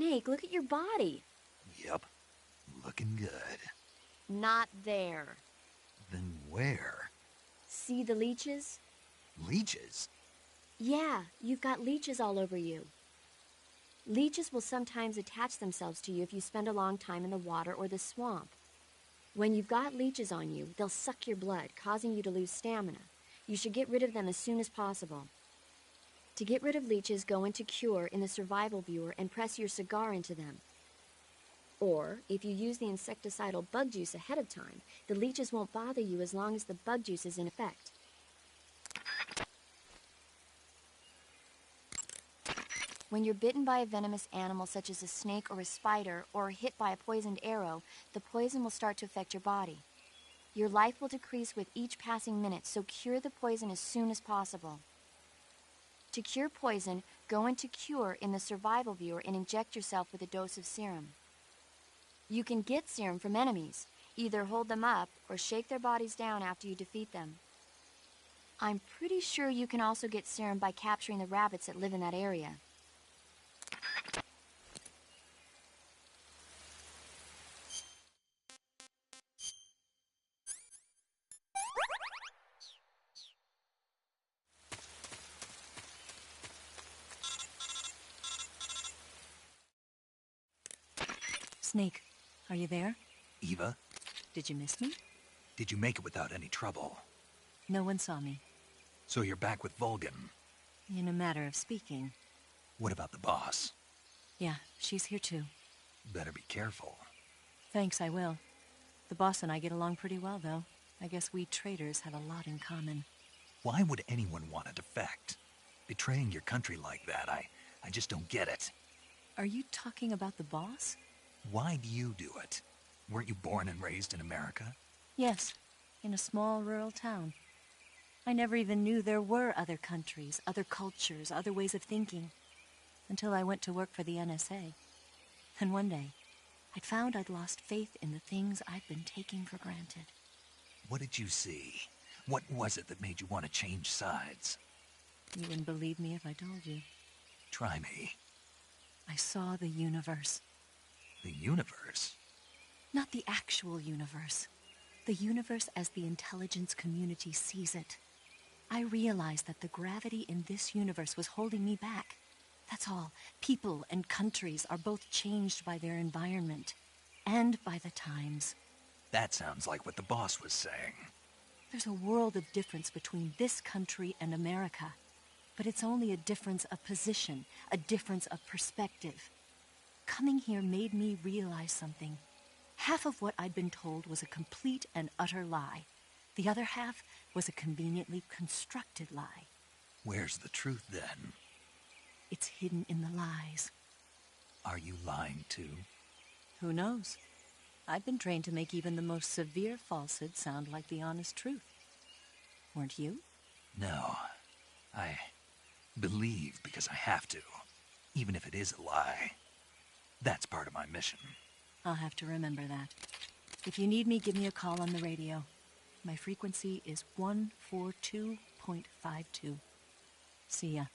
Snake, look at your body. Yep, looking good. Not there. Then where? See the leeches? Leeches? Yeah, you've got leeches all over you. Leeches will sometimes attach themselves to you if you spend a long time in the water or the swamp. When you've got leeches on you, they'll suck your blood, causing you to lose stamina. You should get rid of them as soon as possible. To get rid of leeches, go into Cure in the survival viewer and press your cigar into them. Or, if you use the insecticidal bug juice ahead of time, the leeches won't bother you as long as the bug juice is in effect. When you're bitten by a venomous animal such as a snake or a spider, or hit by a poisoned arrow, the poison will start to affect your body. Your life will decrease with each passing minute, so cure the poison as soon as possible. To cure poison, go into Cure in the survival viewer and inject yourself with a dose of serum. You can get serum from enemies. Either hold them up or shake their bodies down after you defeat them. I'm pretty sure you can also get serum by capturing the rabbits that live in that area. Snake, are you there? Eva, Did you miss me? did you make it without any trouble? No one saw me. So you're back with Vulcan. In a matter of speaking. What about the boss? Yeah, she's here too. Better be careful. Thanks, I will. The boss and I get along pretty well, though. I guess we traders have a lot in common. Why would anyone want to defect? Betraying your country like that, I just don't get it. Are you talking about the boss? Why do you do it? Weren't you born and raised in America? Yes, in a small rural town. I never even knew there were other countries, other cultures, other ways of thinking, until I went to work for the NSA. And one day, I'd found I'd lost faith in the things I'd been taking for granted. What did you see? What was it that made you want to change sides? You wouldn't believe me if I told you. Try me. I saw the universe. The universe? Not the actual universe. The universe as the intelligence community sees it. I realized that the gravity in this universe was holding me back. That's all. People and countries are both changed by their environment and by the times. That sounds like what the boss was saying. There's a world of difference between this country and America. But it's only a difference of position, a difference of perspective. Coming here made me realize something. Half of what I'd been told was a complete and utter lie. The other half was a conveniently constructed lie. Where's the truth, then? It's hidden in the lies. Are you lying, too? Who knows? I've been trained to make even the most severe falsehood sound like the honest truth. Weren't you? No. I believe because I have to, even if it is a lie. That's part of my mission. I'll have to remember that. If you need me, give me a call on the radio. My frequency is 142.52. See ya.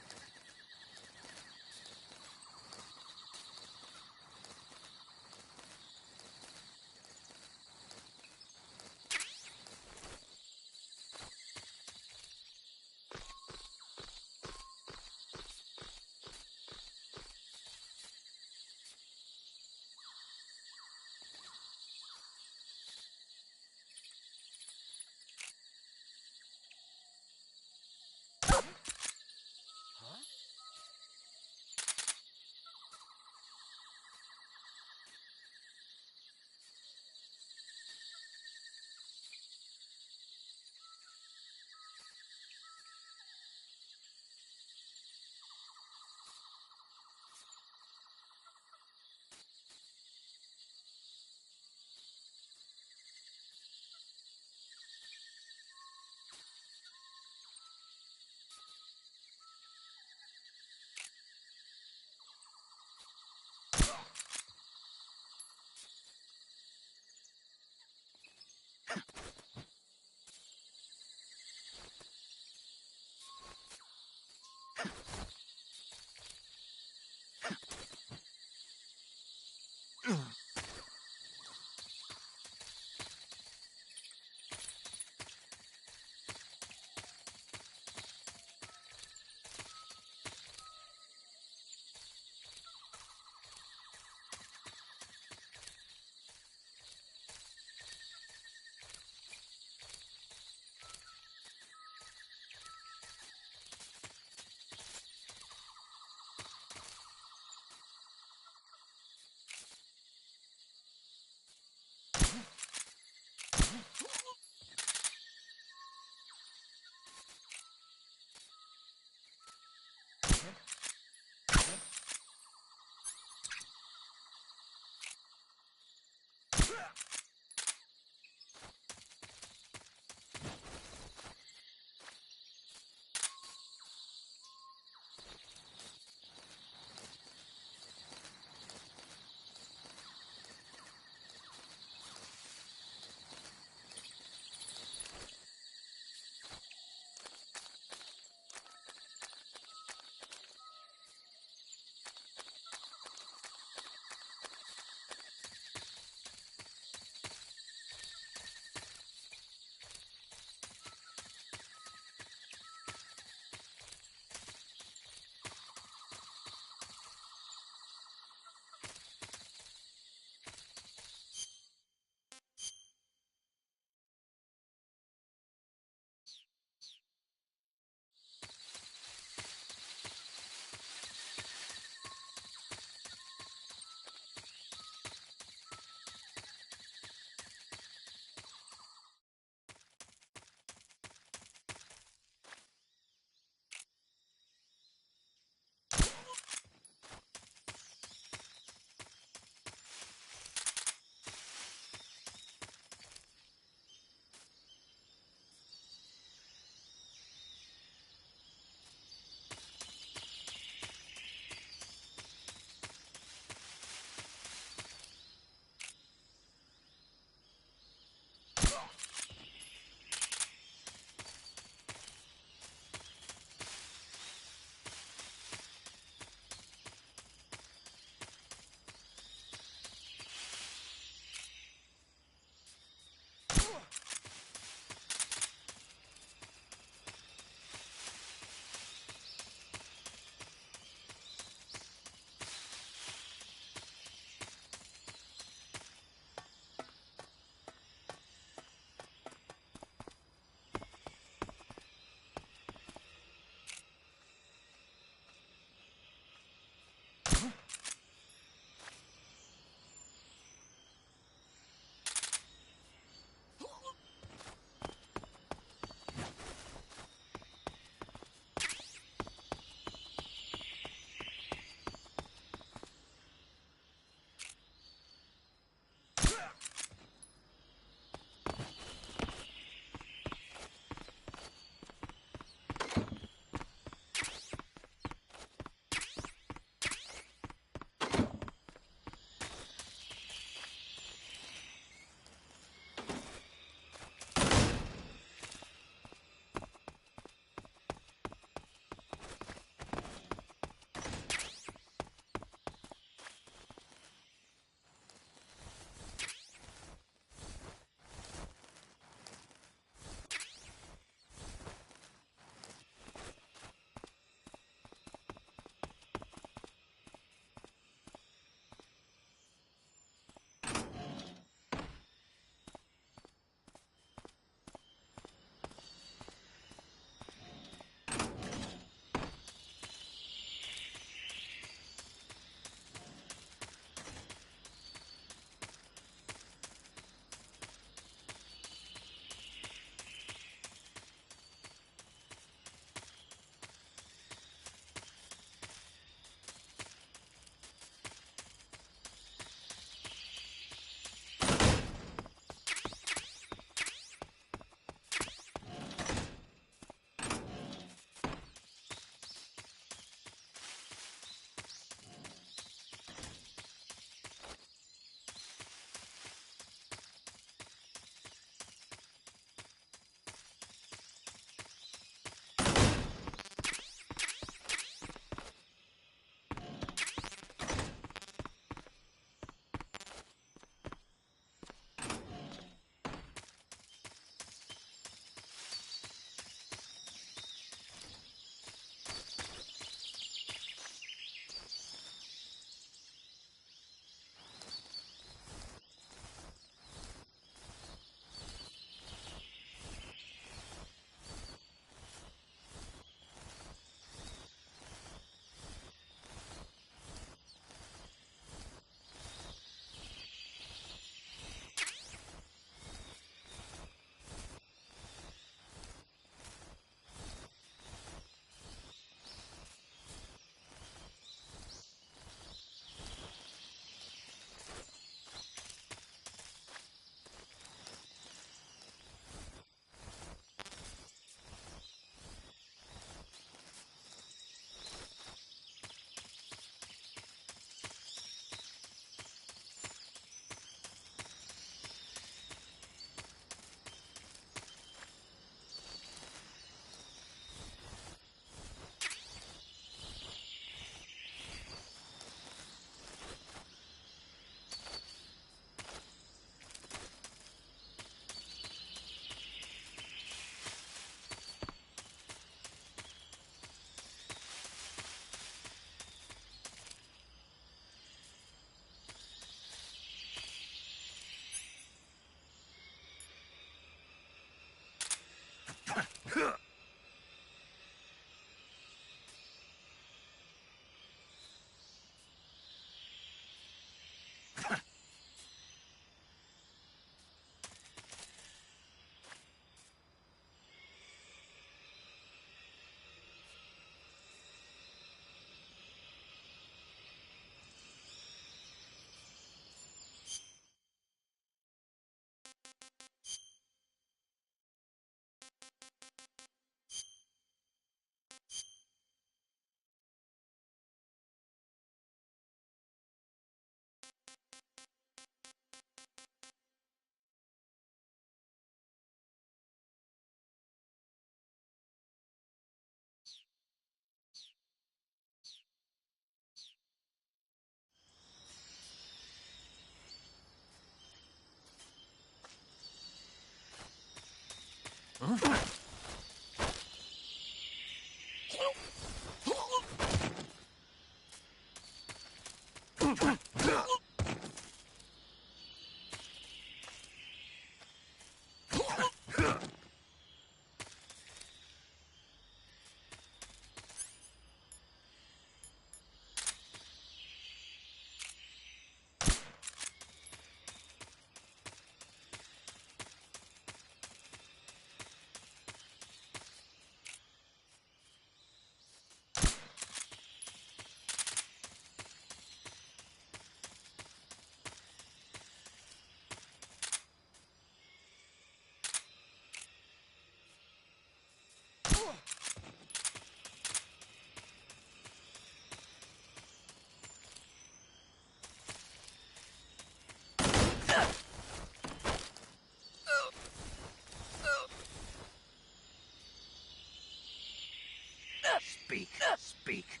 Speak.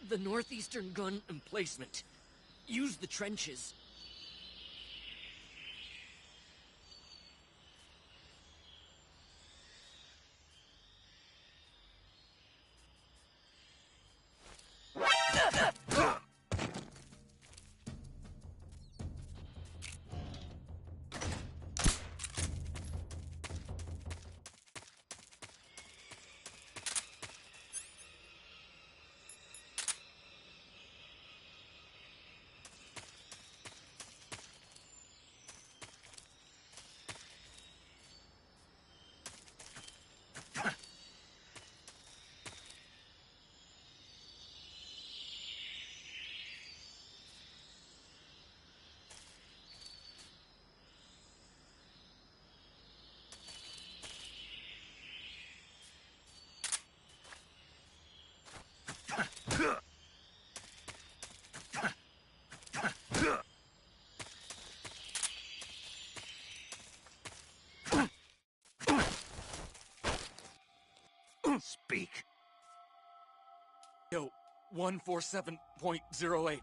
The northeastern gun emplacement. Use the trenches. Speak. Yo, 147.08.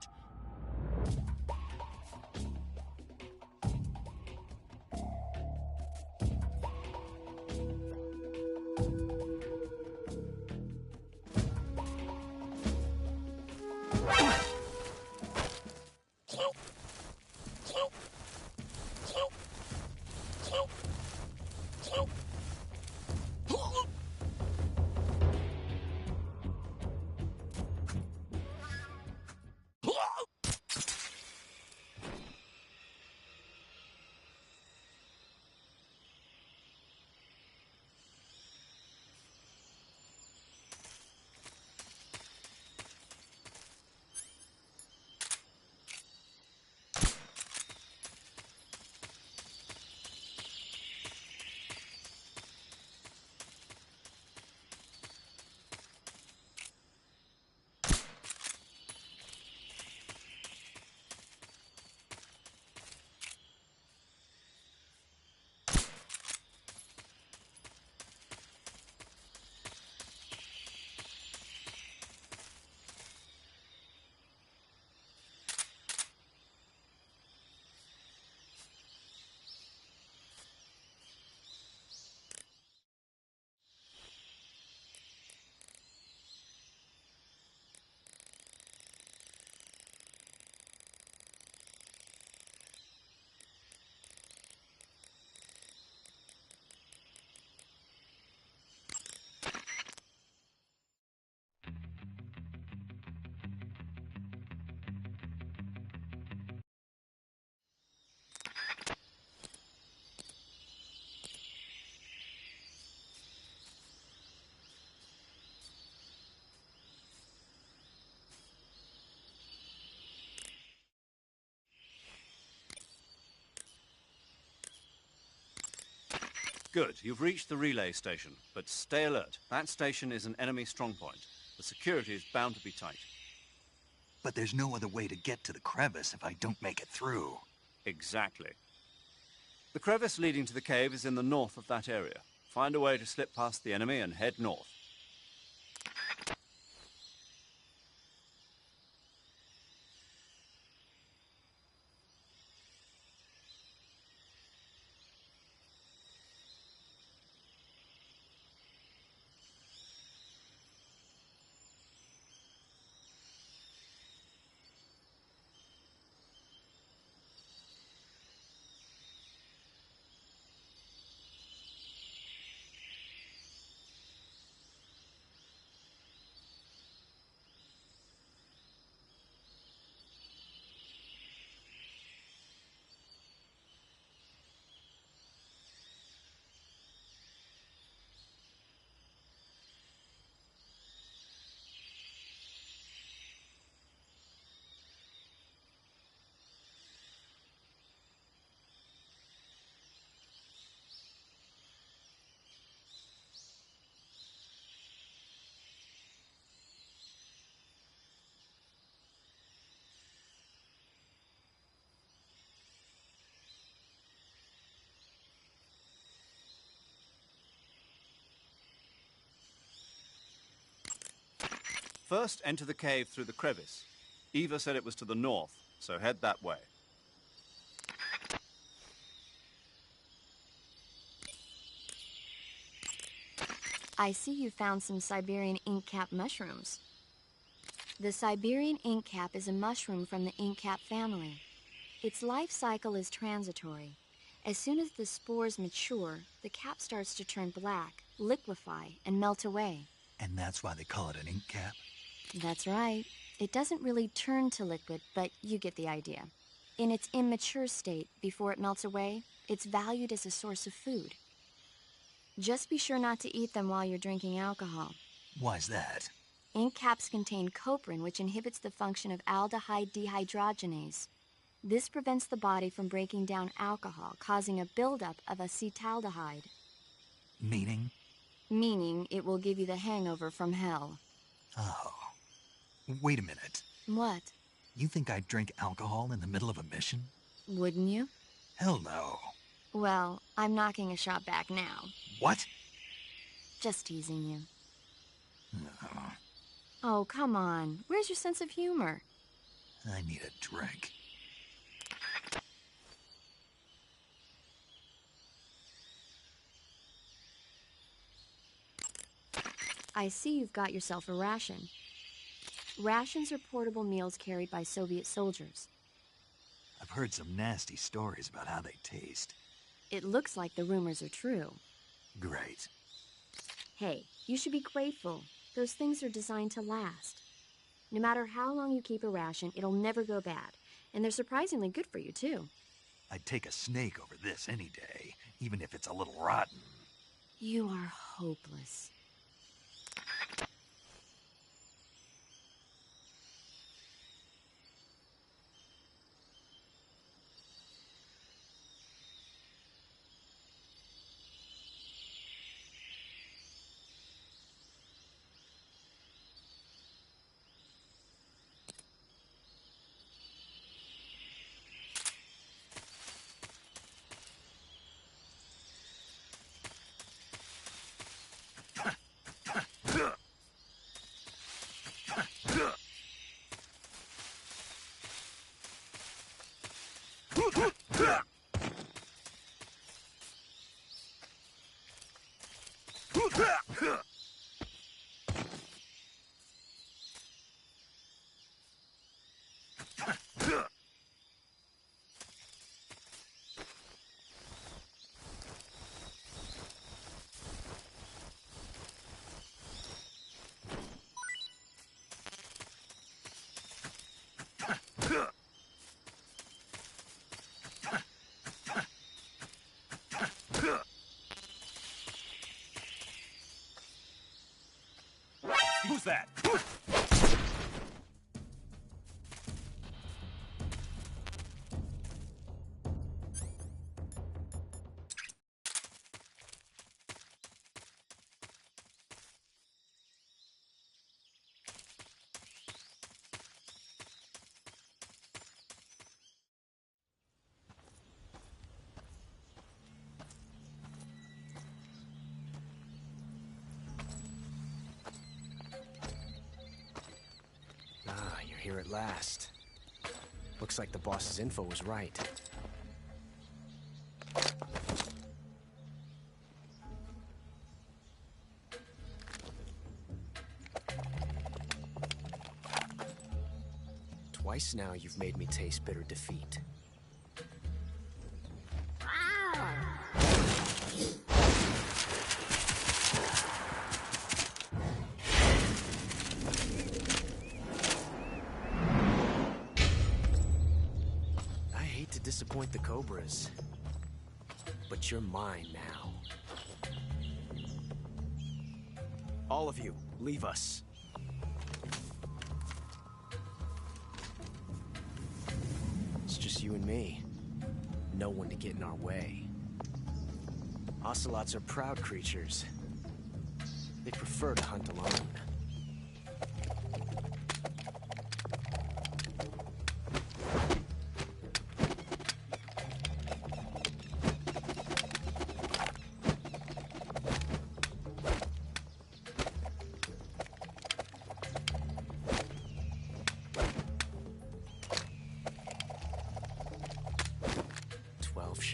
Good. You've reached the relay station, but stay alert. That station is an enemy strongpoint. The security is bound to be tight. But there's no other way to get to the crevice if I don't make it through. Exactly. The crevice leading to the cave is in the north of that area. Find a way to slip past the enemy and head north. First, enter the cave through the crevice. Eva said it was to the north, so head that way. I see you found some Siberian inkcap mushrooms. The Siberian inkcap is a mushroom from the inkcap family. Its life cycle is transitory. As soon as the spores mature, the cap starts to turn black, liquefy, and melt away. And that's why they call it an ink cap? That's right. It doesn't really turn to liquid, but you get the idea. In its immature state, before it melts away, it's valued as a source of food. Just be sure not to eat them while you're drinking alcohol. Why's that? Ink caps contain coprin, which inhibits the function of aldehyde dehydrogenase. This prevents the body from breaking down alcohol, causing a buildup of acetaldehyde. Meaning? Meaning it will give you the hangover from hell. Oh. Wait a minute. What? You think I'd drink alcohol in the middle of a mission? Wouldn't you? Hell no. Well, I'm knocking a shot back now. What? Just teasing you. Oh, Oh, come on. Where's your sense of humor? I need a drink. I see you've got yourself a ration. Rations are portable meals carried by Soviet soldiers. I've heard some nasty stories about how they taste. It looks like the rumors are true. Great. Hey, you should be grateful. Those things are designed to last. No matter how long you keep a ration, it'll never go bad. And they're surprisingly good for you, too. I'd take a snake over this any day, even if it's a little rotten. You are hopeless. Who's that? Ah, you're here at last. Looks like the boss's info was right. Twice now you've made me taste bitter defeat. Disappoint the Cobras, but you're mine now. All of you, leave us. It's just you and me. No one to get in our way. Ocelots are proud creatures. They prefer to hunt alone.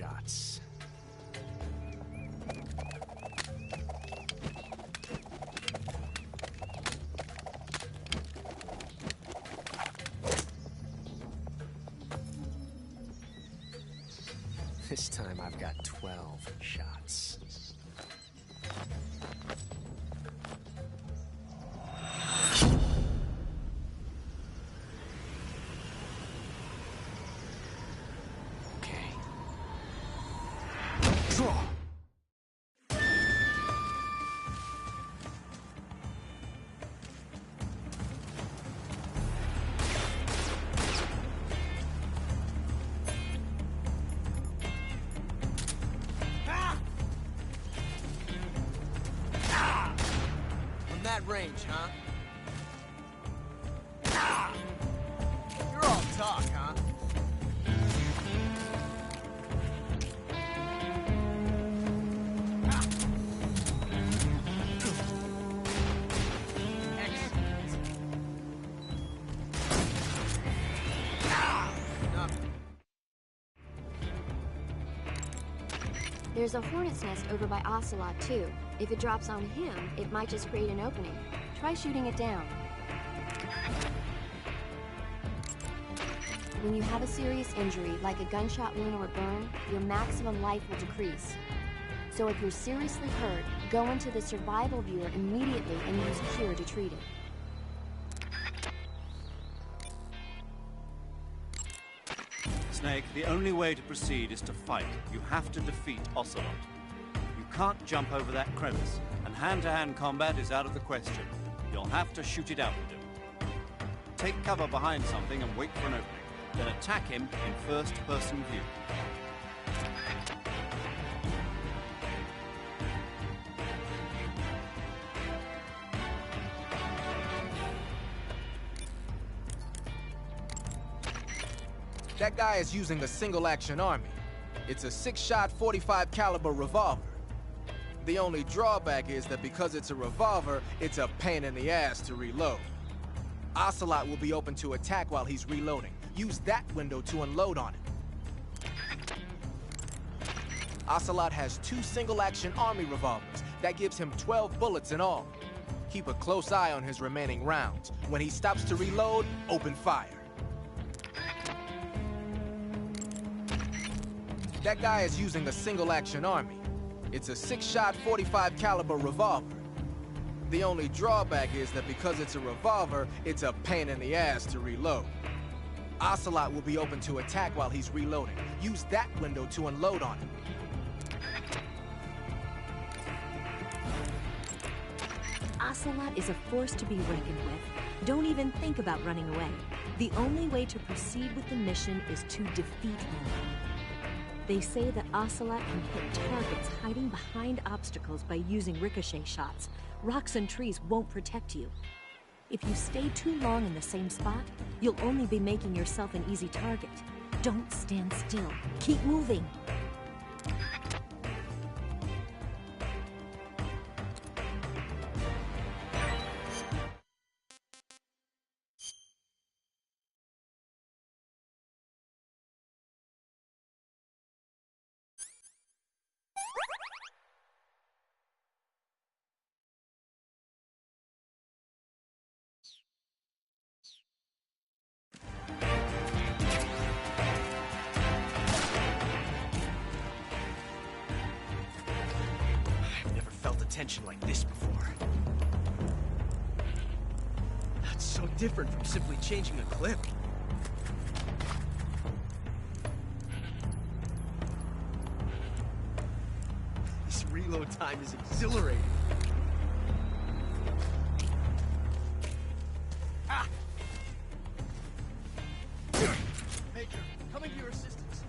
shots. This time I've got 12 shots. Okay. Draw! That range, huh? You're all talk, huh? There's a hornet's nest over by Ocelot, too. If it drops on him, it might just create an opening. Try shooting it down. When you have a serious injury, like a gunshot wound or a burn, your maximum life will decrease. So if you're seriously hurt, go into the survival viewer immediately and use Cure to treat it. Snake, the only way to proceed is to fight. You have to defeat Ocelot. You can't jump over that crevice, and hand-to-hand combat is out of the question. You'll have to shoot it out with him. Take cover behind something and wait for an opening. Then attack him in first-person view. That guy is using a single-action army. It's a 6-shot 45 caliber revolver. The only drawback is that because it's a revolver, it's a pain in the ass to reload. Ocelot will be open to attack while he's reloading. Use that window to unload on him. Ocelot has 2 single-action army revolvers. That gives him 12 bullets in all. Keep a close eye on his remaining rounds. When he stops to reload, open fire. That guy is using a single-action army. It's a 6-shot 45 caliber revolver. The only drawback is that because it's a revolver, it's a pain in the ass to reload. Ocelot will be open to attack while he's reloading. Use that window to unload on him. Ocelot is a force to be reckoned with. Don't even think about running away. The only way to proceed with the mission is to defeat him. They say that Ocelot can hit targets hiding behind obstacles by using ricochet shots. Rocks and trees won't protect you. If you stay too long in the same spot, you'll only be making yourself an easy target. Don't stand still. Keep moving. Tension like this before. That's so different from simply changing a clip. This reload time is exhilarating. Ah! Major, coming to your assistance.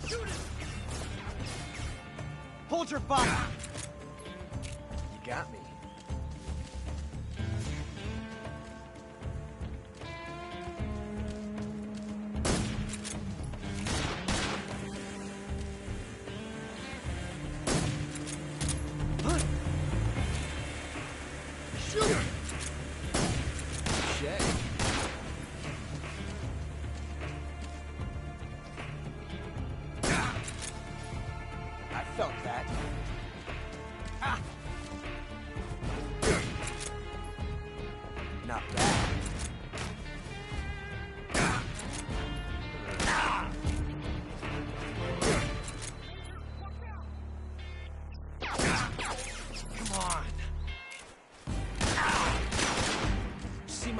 Shoot it! Hold your fire! Got me. Shoot! Shit.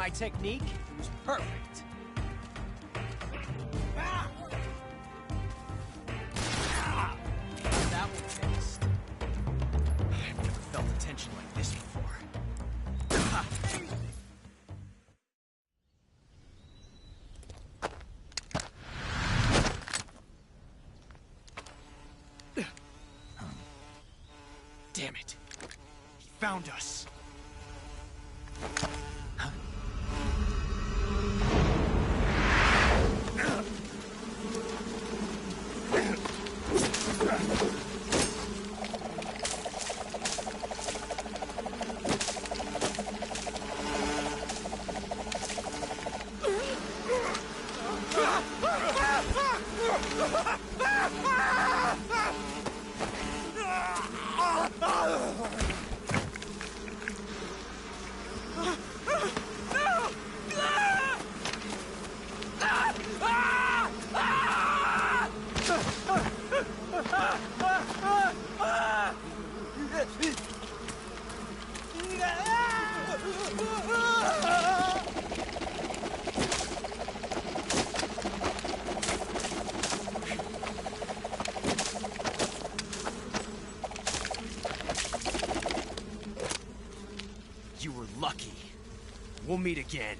my technique was perfect. That one fixed. I've never felt a tension like this before. Damn it. He found us. You were lucky. We'll meet again.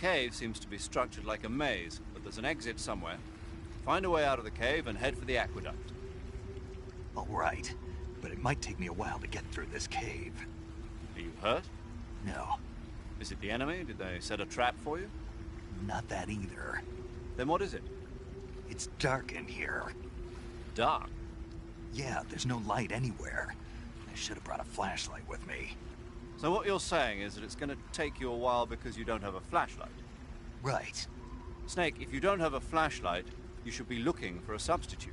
cave seems to be structured like a maze, but there's an exit somewhere. Find a way out of the cave and head for the aqueduct. All right, but it might take me a while to get through this cave. Are you hurt? No, Is it the enemy? Did they set a trap for you? not that either. Then what is it? It's dark in here. Dark. Yeah, there's no light anywhere. I should have brought a flashlight with me. So what you're saying is that it's going to take you a while because you don't have a flashlight. Right. Snake, if you don't have a flashlight, you should be looking for a substitute.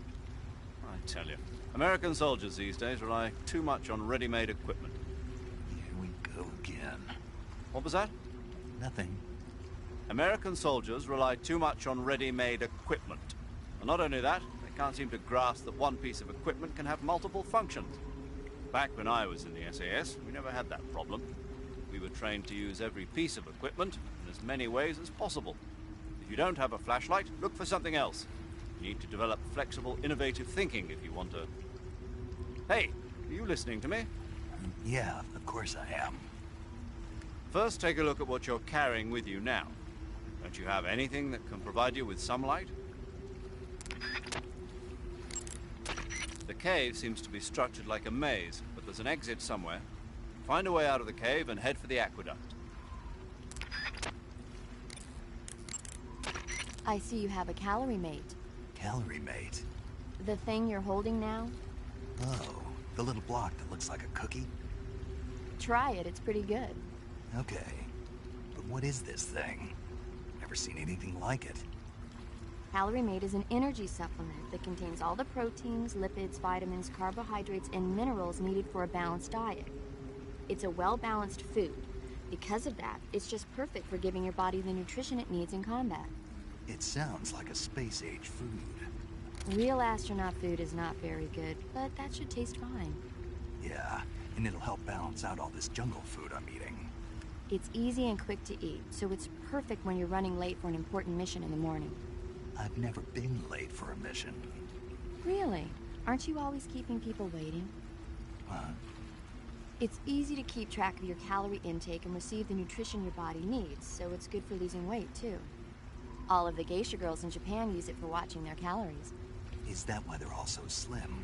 I tell you, American soldiers these days rely too much on ready-made equipment. Here we go again. What was that? Nothing. American soldiers rely too much on ready-made equipment. And not only that, they can't seem to grasp that one piece of equipment can have multiple functions. Back when I was in the SAS, we never had that problem. We were trained to use every piece of equipment in as many ways as possible. If you don't have a flashlight, look for something else. You need to develop flexible, innovative thinking if you want to... Hey, are you listening to me? Yeah, of course I am. First, take a look at what you're carrying with you now. Don't you have anything that can provide you with some light? The cave seems to be structured like a maze, but there's an exit somewhere. Find a way out of the cave and head for the aqueduct. I see you have a calorie mate. Calorie mate. The thing you're holding now? Oh, the little block that looks like a cookie? Try it, it's pretty good. Okay. But what is this thing? Never seen anything like it. Calorie Mate is an energy supplement that contains all the proteins, lipids, vitamins, carbohydrates, and minerals needed for a balanced diet. It's a well-balanced food. Because of that, it's just perfect for giving your body the nutrition it needs in combat. It sounds like a space-age food. Real astronaut food is not very good, but that should taste fine. Yeah, and it'll help balance out all this jungle food I'm eating. It's easy and quick to eat, so it's perfect when you're running late for an important mission in the morning. I've never been late for a mission. Really? Aren't you always keeping people waiting? Huh? It's easy to keep track of your calorie intake and receive the nutrition your body needs, so it's good for losing weight, too. All of the geisha girls in Japan use it for watching their calories. Is that why they're all so slim?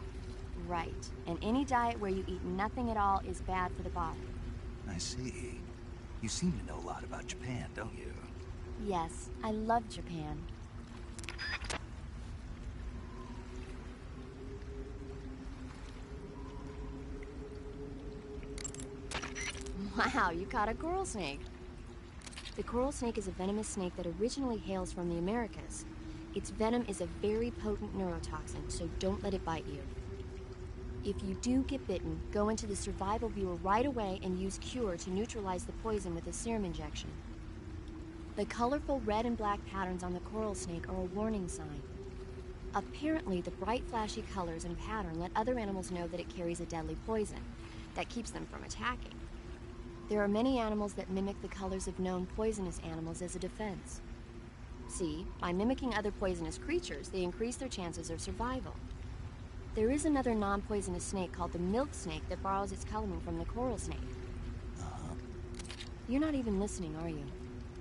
Right. And any diet where you eat nothing at all is bad for the body. I see. You seem to know a lot about Japan, don't you? Yes, I love Japan. Wow, you caught a coral snake. The coral snake is a venomous snake that originally hails from the Americas. Its venom is a very potent neurotoxin, so don't let it bite you. If you do get bitten, go into the survival viewer right away and use Cure to neutralize the poison with a serum injection. The colorful red and black patterns on the coral snake are a warning sign. Apparently, the bright flashy colors and pattern let other animals know that it carries a deadly poison that keeps them from attacking. There are many animals that mimic the colors of known poisonous animals as a defense. See, by mimicking other poisonous creatures, they increase their chances of survival. There is another non-poisonous snake called the milk snake that borrows its coloring from the coral snake. Uh-huh. You're not even listening, are you?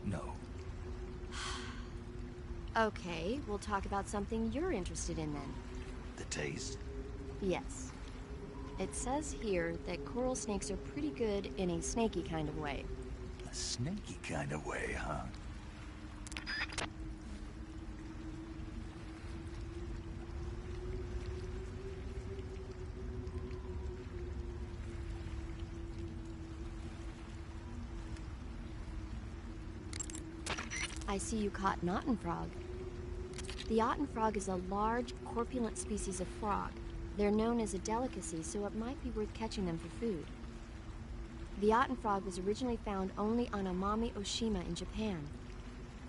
No. Okay, we'll talk about something you're interested in then. The taste? Yes. It says here that coral snakes are pretty good in a snaky kind of way. A snaky kind of way, huh? I see you caught an otten frog. The otten frog is a large, corpulent species of frog. They're known as a delicacy, so it might be worth catching them for food. The otten frog was originally found only on Amami Oshima in Japan.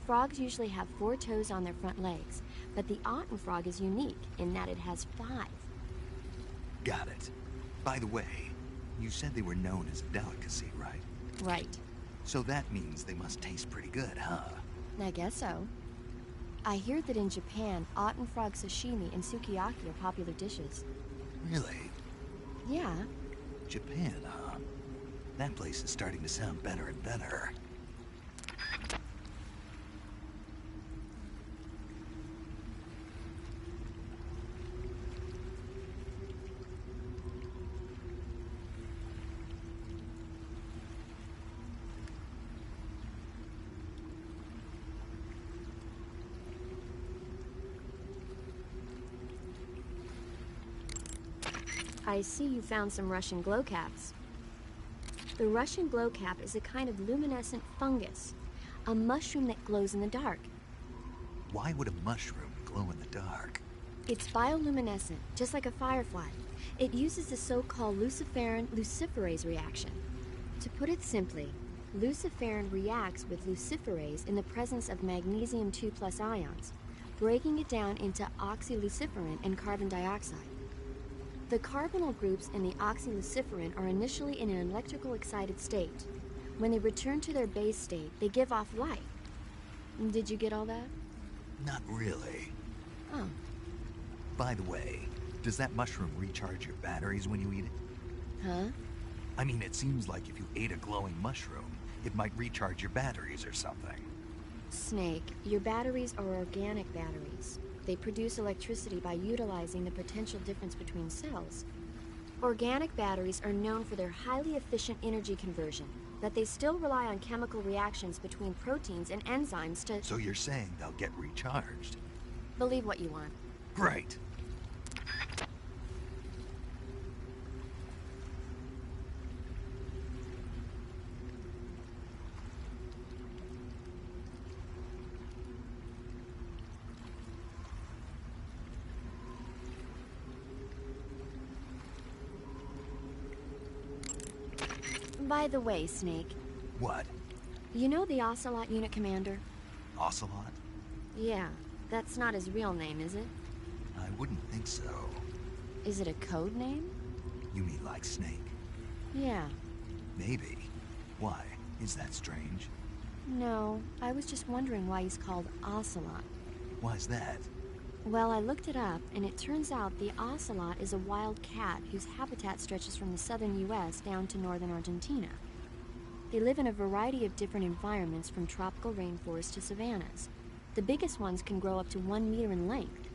Frogs usually have 4 toes on their front legs, but the otten frog is unique in that it has 5. Got it. By the way, you said they were known as a delicacy, right? Right. So that means they must taste pretty good, huh? I guess so. I hear that in Japan, otten frog sashimi and sukiyaki are popular dishes. Really? Yeah. Japan, huh? That place is starting to sound better and better. I see you found some Russian glow caps. The Russian glow cap is a kind of luminescent fungus, a mushroom that glows in the dark. Why would a mushroom glow in the dark? It's bioluminescent, just like a firefly. It uses the so-called luciferin-luciferase reaction. To put it simply, luciferin reacts with luciferase in the presence of magnesium 2+ ions, breaking it down into oxyluciferin and carbon dioxide. The carbonyl groups in the oxyluciferin are initially in an electrical excited state. When they return to their base state, they give off light. Did you get all that? Not really. Oh. By the way, does that mushroom recharge your batteries when you eat it? Huh? I mean, it seems like if you ate a glowing mushroom, it might recharge your batteries or something. Snake, your batteries are organic batteries. They produce electricity by utilizing the potential difference between cells. Organic batteries are known for their highly efficient energy conversion, but they still rely on chemical reactions between proteins and enzymes to... So you're saying they'll get recharged? Believe what you want. Great. By the way, Snake, What? you know the Ocelot unit commander? Ocelot? Yeah, that's not his real name, is it? I wouldn't think so. Is it a code name? You mean like Snake? Yeah. Maybe. Why? Is that strange? No, I was just wondering why he's called Ocelot. Why's that? Well, I looked it up, and it turns out the ocelot is a wild cat whose habitat stretches from the southern U.S. down to northern Argentina. They live in a variety of different environments, from tropical rainforests to savannas. The biggest ones can grow up to 1 meter in length.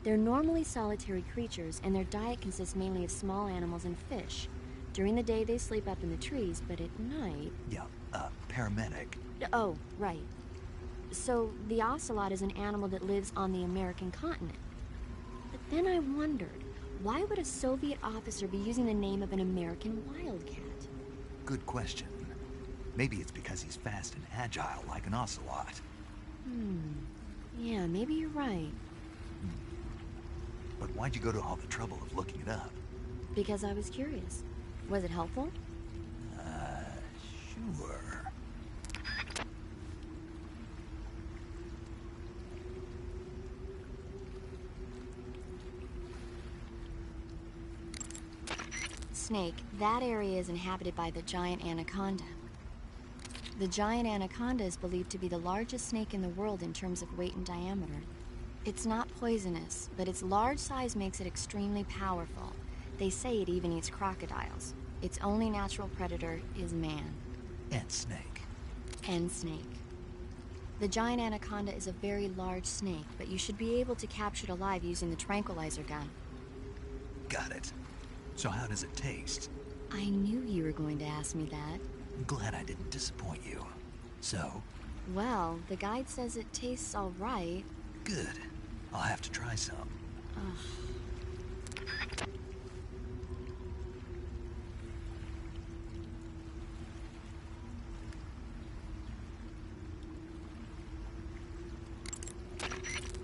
They're normally solitary creatures, and their diet consists mainly of small animals and fish. During the day, they sleep up in the trees, but at night... Yeah, paramedic. Oh, right. So, the ocelot is an animal that lives on the American continent. But then I wondered, why would a Soviet officer be using the name of an American wildcat? Good question. Maybe it's because he's fast and agile like an ocelot. Yeah, maybe you're right. But why'd you go to all the trouble of looking it up? Because I was curious. Was it helpful? Sure. Snake, that area is inhabited by the giant anaconda. The giant anaconda is believed to be the largest snake in the world in terms of weight and diameter. It's not poisonous, but its large size makes it extremely powerful. They say it even eats crocodiles. Its only natural predator is man. And Snake. And Snake. The giant anaconda is a very large snake, but you should be able to capture it alive using the tranquilizer gun. Got it. So how does it taste? I knew you were going to ask me that. I'm glad I didn't disappoint you. So? Well, the guide says it tastes all right. Good. I'll have to try some.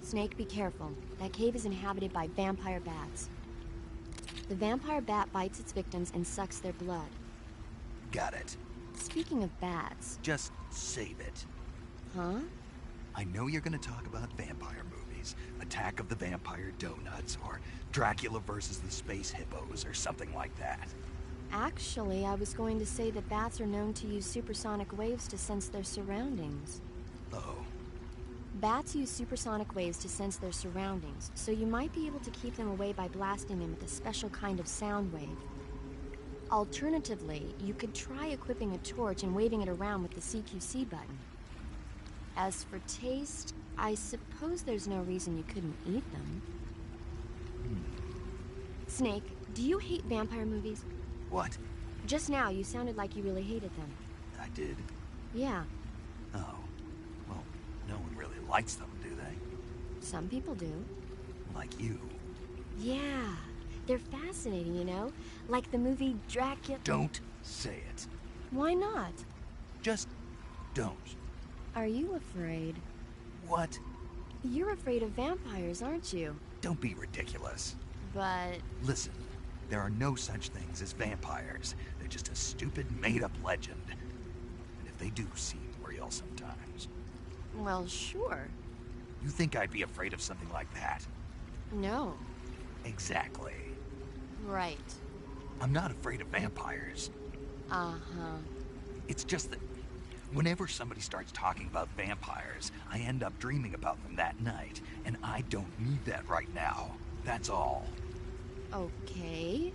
Snake, be careful. That cave is inhabited by vampire bats. The vampire bat bites its victims and sucks their blood. Got it. Speaking of bats... Just save it. Huh? I know you're gonna talk about vampire movies. Attack of the Vampire Donuts, or Dracula versus the Space Hippos, or something like that. Actually, I was going to say that bats are known to use supersonic waves to sense their surroundings. Oh. Bats use supersonic waves to sense their surroundings, so you might be able to keep them away by blasting them with a special kind of sound wave. Alternatively, you could try equipping a torch and waving it around with the CQC button. As for taste, I suppose there's no reason you couldn't eat them. Snake, do you hate vampire movies? What? Just now, you sounded like you really hated them. I did? Yeah, Oh. Well, no one really likes them, do they? some people do. Like you. Yeah, They're fascinating, you know? Like the movie Dracula... Don't say it. Why not? Just don't. Are you afraid? What? You're afraid of vampires, aren't you? Don't be ridiculous. But... Listen, there are no such things as vampires. They're just a stupid, made-up legend. And if they do seem real sometimes... Well, sure. You think I'd be afraid of something like that? No. Exactly. Right. I'm not afraid of vampires. Uh-huh. It's just that whenever somebody starts talking about vampires, I end up dreaming about them that night, and I don't need that right now. That's all. Okay.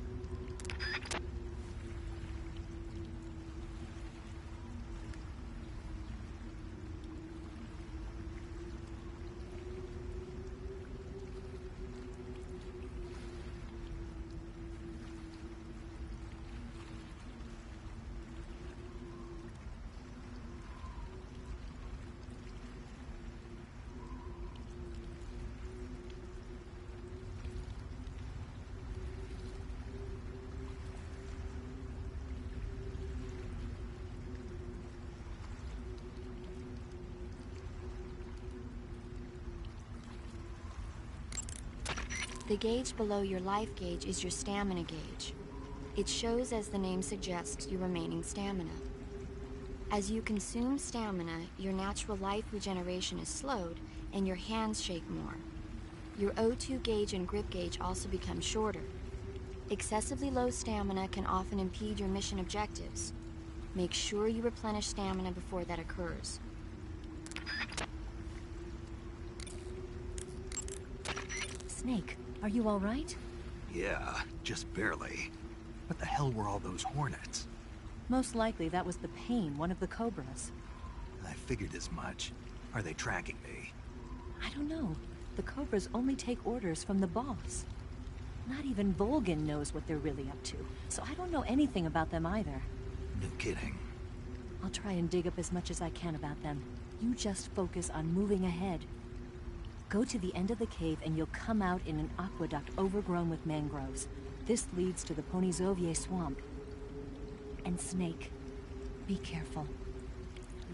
The gauge below your life gauge is your stamina gauge. It shows, as the name suggests, your remaining stamina. As you consume stamina, your natural life regeneration is slowed, and your hands shake more. Your O2 gauge and grip gauge also become shorter. Excessively low stamina can often impede your mission objectives. Make sure you replenish stamina before that occurs. Snake, are you all right? Yeah, just barely. What the hell were all those hornets? Most likely that was the pain, one of the cobras. I figured as much. Are they tracking me? I don't know. The cobras only take orders from the boss. Not even Volgin knows what they're really up to, so I don't know anything about them either. No kidding. I'll try and dig up as much as I can about them. You just focus on moving ahead. Go to the end of the cave and you'll come out in an aqueduct overgrown with mangroves. This leads to the Ponizovye swamp. And Snake, be careful.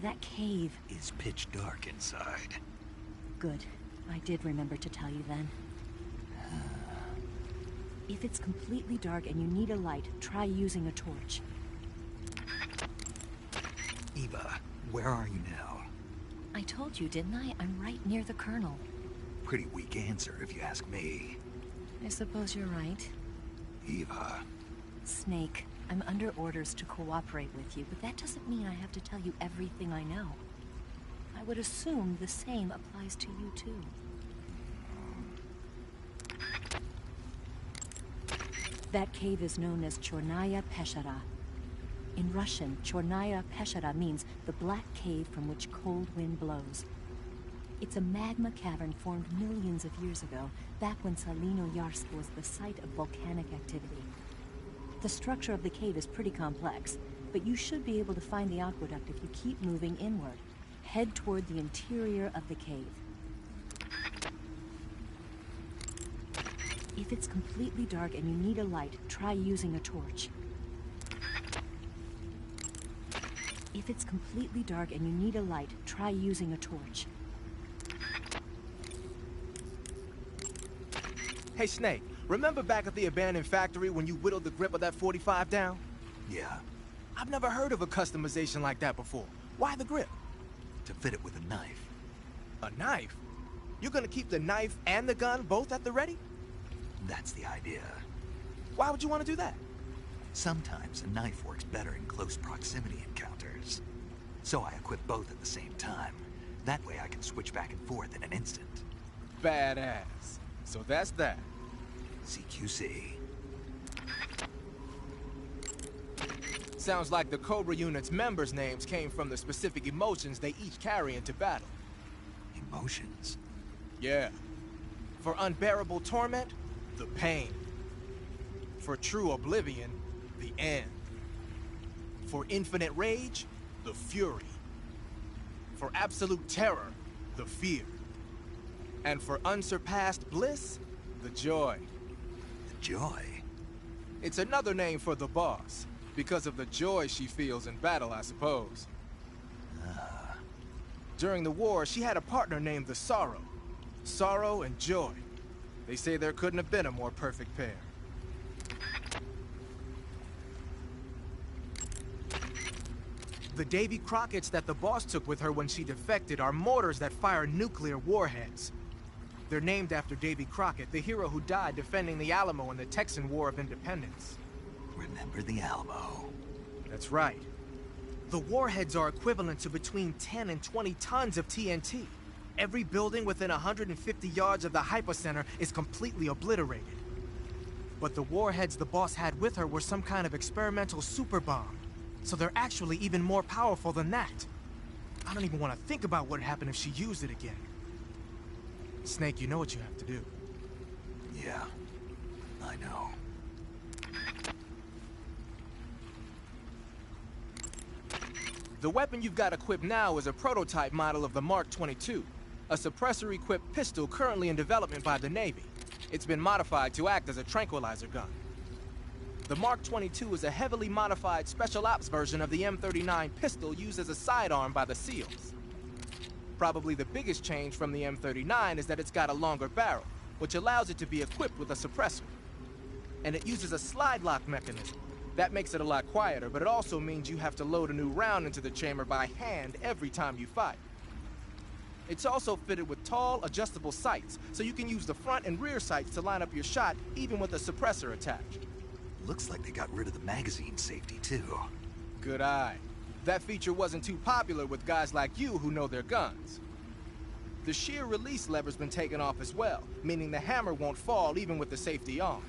That cave... is pitch dark inside. Good. I did remember to tell you then. If it's completely dark and you need a light, try using a torch. Eva, where are you now? I told you, didn't I? I'm right near the Colonel. Pretty weak answer, if you ask me. I suppose you're right. Eva. Snake, I'm under orders to cooperate with you, but that doesn't mean I have to tell you everything I know. I would assume the same applies to you, too. That cave is known as Chornaya Peshara. In Russian, Chornaya Peshara means the black cave from which cold wind blows. It's a magma cavern formed millions of years ago, back when Salinoyarsk was the site of volcanic activity. The structure of the cave is pretty complex, but you should be able to find the aqueduct if you keep moving inward. Head toward the interior of the cave. If it's completely dark and you need a light, try using a torch. If it's completely dark and you need a light, try using a torch. Hey, Snake, remember back at the abandoned factory when you whittled the grip of that 45 down? Yeah, I've never heard of a customization like that before. Why the grip? to fit it with a knife. A knife? You're gonna keep the knife and the gun both at the ready? That's the idea. Why would you want to do that? Sometimes a knife works better in close proximity encounters. So I equip both at the same time. That way I can switch back and forth in an instant. Badass. So that's that. CQC. Sounds like the Cobra Unit's members' names came from the specific emotions they each carry into battle. Emotions? Yeah. For unbearable torment, the pain. For true oblivion, the end. For infinite rage, the fury. For absolute terror, the fear. And for unsurpassed bliss, the joy. The Joy? It's another name for the boss, because of the joy she feels in battle, I suppose. During the war, she had a partner named the Sorrow. Sorrow and Joy. They say there couldn't have been a more perfect pair. The Davy Crockett's that the boss took with her when she defected are mortars that fire nuclear warheads. They're named after Davy Crockett, the hero who died defending the Alamo in the Texan War of Independence. Remember the Alamo. That's right. The warheads are equivalent to between 10 and 20 tons of TNT. Every building within 150 yards of the hypocenter is completely obliterated. But the warheads the boss had with her were some kind of experimental super bomb. So they're actually even more powerful than that. I don't even want to think about what would happen if she used it again. Snake, you know what you have to do. Yeah, I know. The weapon you've got equipped now is a prototype model of the Mark 22, a suppressor-equipped pistol currently in development by the Navy. It's been modified to act as a tranquilizer gun. The Mark 22 is a heavily modified special ops version of the M39 pistol used as a sidearm by the SEALs. Probably the biggest change from the M39 is that it's got a longer barrel, which allows it to be equipped with a suppressor. And it uses a slide lock mechanism. That makes it a lot quieter, but it also means you have to load a new round into the chamber by hand every time you fire. It's also fitted with tall, adjustable sights, so you can use the front and rear sights to line up your shot, even with a suppressor attached. Looks like they got rid of the magazine safety, too. Good eye. That feature wasn't too popular with guys like you who know their guns. The shear release lever's been taken off as well, meaning the hammer won't fall even with the safety on.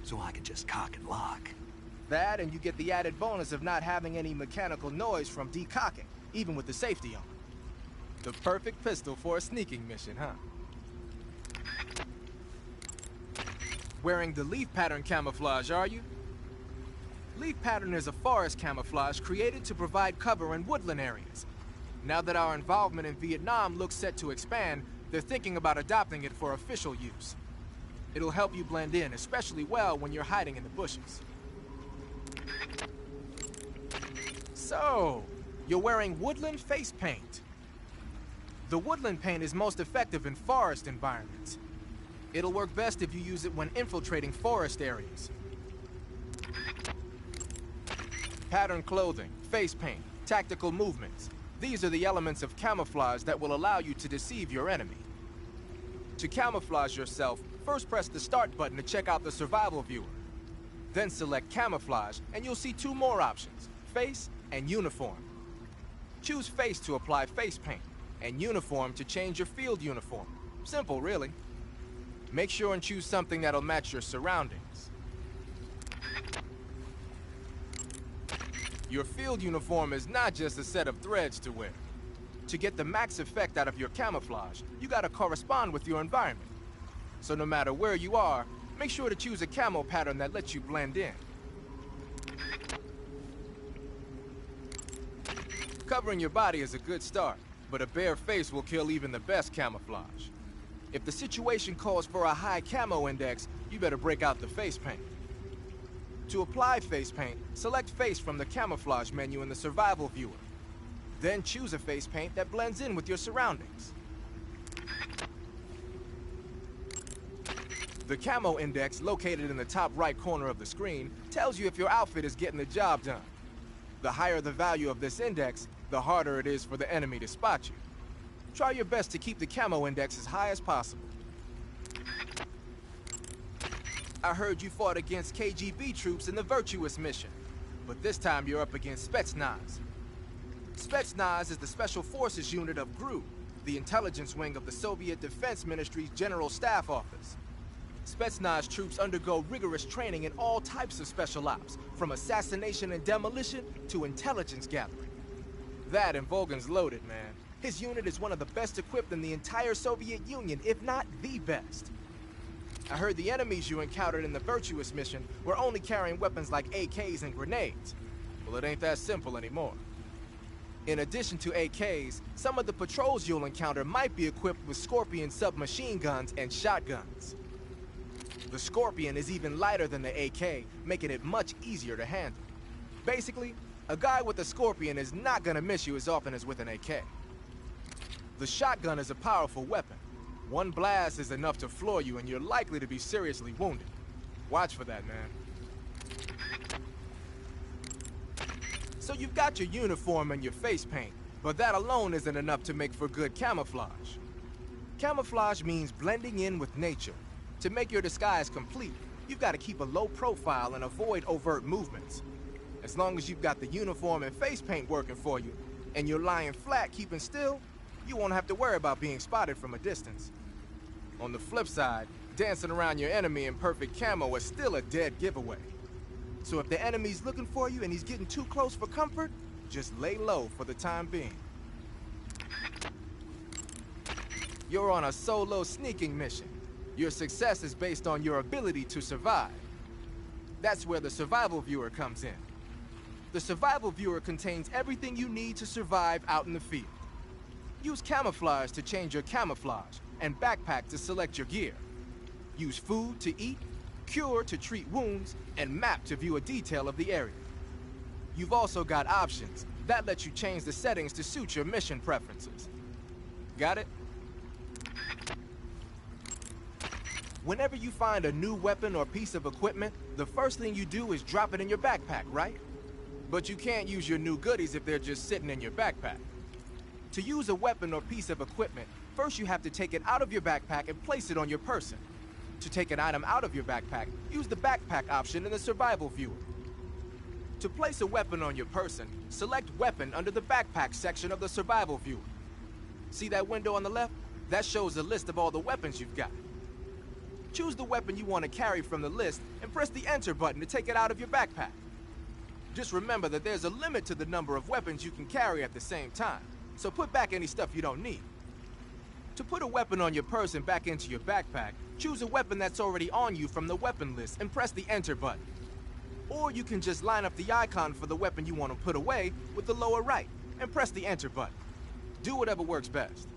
So I can just cock and lock. That, and you get the added bonus of not having any mechanical noise from decocking, even with the safety on. The perfect pistol for a sneaking mission, huh? Wearing the leaf pattern camouflage, are you? Leaf pattern is a forest camouflage created to provide cover in woodland areas. Now that our involvement in Vietnam looks set to expand, they're thinking about adopting it for official use. It'll help you blend in, especially well when you're hiding in the bushes. So, you're wearing woodland face paint. The woodland paint is most effective in forest environments. It'll work best if you use it when infiltrating forest areas. Pattern clothing, face paint, tactical movements. These are the elements of camouflage that will allow you to deceive your enemy. To camouflage yourself, first press the start button to check out the survival viewer. Then select camouflage, and you'll see two more options, face and uniform. Choose face to apply face paint, and uniform to change your field uniform. Simple, really. Make sure and choose something that'll match your surroundings. Your field uniform is not just a set of threads to wear. To get the max effect out of your camouflage, you gotta correspond with your environment. So no matter where you are, make sure to choose a camo pattern that lets you blend in. Covering your body is a good start, but a bare face will kill even the best camouflage. If the situation calls for a high camo index, you better break out the face paint. To apply face paint, select face from the camouflage menu in the survival viewer. Then choose a face paint that blends in with your surroundings. The camo index, located in the top right corner of the screen, tells you if your outfit is getting the job done. The higher the value of this index, the harder it is for the enemy to spot you. Try your best to keep the camo index as high as possible. I heard you fought against KGB troops in the Virtuous mission, but this time you're up against Spetsnaz. Spetsnaz is the Special Forces unit of GRU, the intelligence wing of the Soviet Defense Ministry's General Staff Office. Spetsnaz troops undergo rigorous training in all types of special ops, from assassination and demolition to intelligence gathering. That and Volgan's loaded, man. His unit is one of the best equipped in the entire Soviet Union, if not the best. I heard the enemies you encountered in the Virtuous mission were only carrying weapons like AKs and grenades. Well, it ain't that simple anymore. In addition to AKs, some of the patrols you'll encounter might be equipped with Scorpion submachine guns and shotguns. The Scorpion is even lighter than the AK, making it much easier to handle. Basically, a guy with a Scorpion is not gonna miss you as often as with an AK. The shotgun is a powerful weapon. One blast is enough to floor you and you're likely to be seriously wounded. Watch for that, man. So you've got your uniform and your face paint, but that alone isn't enough to make for good camouflage. Camouflage means blending in with nature. To make your disguise complete, you've got to keep a low profile and avoid overt movements. As long as you've got the uniform and face paint working for you, and you're lying flat keeping still, you won't have to worry about being spotted from a distance. On the flip side, dancing around your enemy in perfect camo is still a dead giveaway. So if the enemy's looking for you and he's getting too close for comfort, just lay low for the time being. You're on a solo sneaking mission. Your success is based on your ability to survive. That's where the survival viewer comes in. The survival viewer contains everything you need to survive out in the field. Use camouflage to change your camouflage, and backpack to select your gear. Use food to eat, cure to treat wounds, and map to view a detail of the area. You've also got options. That lets you change the settings to suit your mission preferences. Got it? Whenever you find a new weapon or piece of equipment, the first thing you do is drop it in your backpack, right? But you can't use your new goodies if they're just sitting in your backpack. To use a weapon or piece of equipment, first you have to take it out of your backpack and place it on your person. To take an item out of your backpack, use the backpack option in the survival viewer. To place a weapon on your person, select Weapon under the Backpack section of the survival viewer. See that window on the left? That shows a list of all the weapons you've got. Choose the weapon you want to carry from the list and press the Enter button to take it out of your backpack. Just remember that there's a limit to the number of weapons you can carry at the same time, so put back any stuff you don't need. To put a weapon on your person back into your backpack, choose a weapon that's already on you from the weapon list and press the Enter button. Or you can just line up the icon for the weapon you want to put away with the lower right and press the Enter button. Do whatever works best.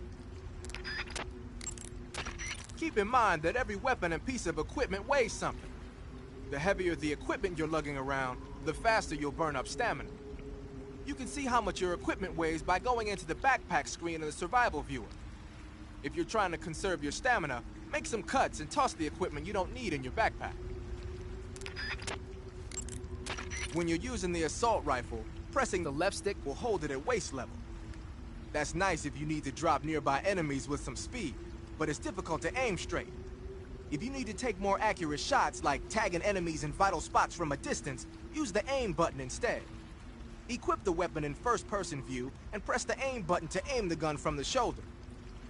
Keep in mind that every weapon and piece of equipment weighs something. The heavier the equipment you're lugging around, the faster you'll burn up stamina. You can see how much your equipment weighs by going into the backpack screen in the survival viewer. If you're trying to conserve your stamina, make some cuts and toss the equipment you don't need in your backpack. When you're using the assault rifle, pressing the left stick will hold it at waist level. That's nice if you need to drop nearby enemies with some speed, but it's difficult to aim straight. If you need to take more accurate shots, like tagging enemies in vital spots from a distance, use the aim button instead. Equip the weapon in first-person view and press the aim button to aim the gun from the shoulder.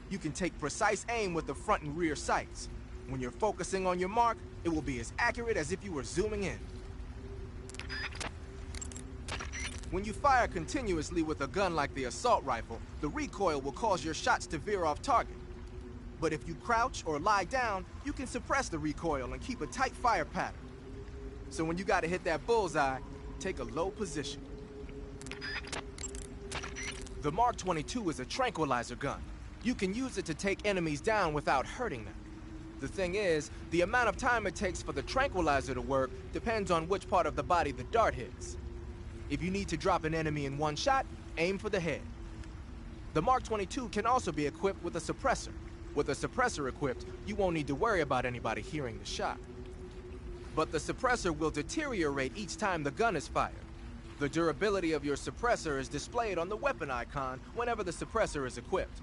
You can take precise aim with the front and rear sights. When you're focusing on your mark, it will be as accurate as if you were zooming in. When you fire continuously with a gun like the assault rifle, the recoil will cause your shots to veer off target. But if you crouch or lie down, you can suppress the recoil and keep a tight fire pattern. So when you gotta hit that bullseye, take a low position. The Mark 22 is a tranquilizer gun. You can use it to take enemies down without hurting them. The thing is, the amount of time it takes for the tranquilizer to work depends on which part of the body the dart hits. If you need to drop an enemy in one shot, aim for the head. The Mark 22 can also be equipped with a suppressor. With a suppressor equipped, you won't need to worry about anybody hearing the shot. But the suppressor will deteriorate each time the gun is fired. The durability of your suppressor is displayed on the weapon icon whenever the suppressor is equipped.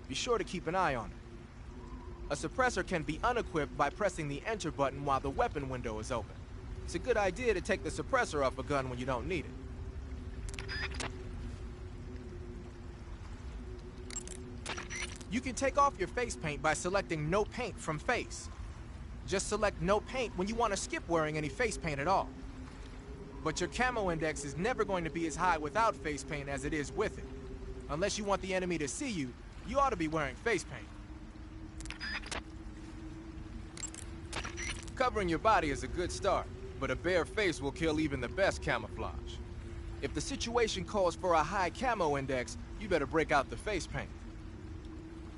Be sure to keep an eye on it. A suppressor can be unequipped by pressing the Enter button while the weapon window is open. It's a good idea to take the suppressor off a gun when you don't need it. You can take off your face paint by selecting No Paint from Face. Just select No Paint when you want to skip wearing any face paint at all. But your camo index is never going to be as high without face paint as it is with it. Unless you want the enemy to see you, you ought to be wearing face paint. Covering your body is a good start, but a bare face will kill even the best camouflage. If the situation calls for a high camo index, you better break out the face paint.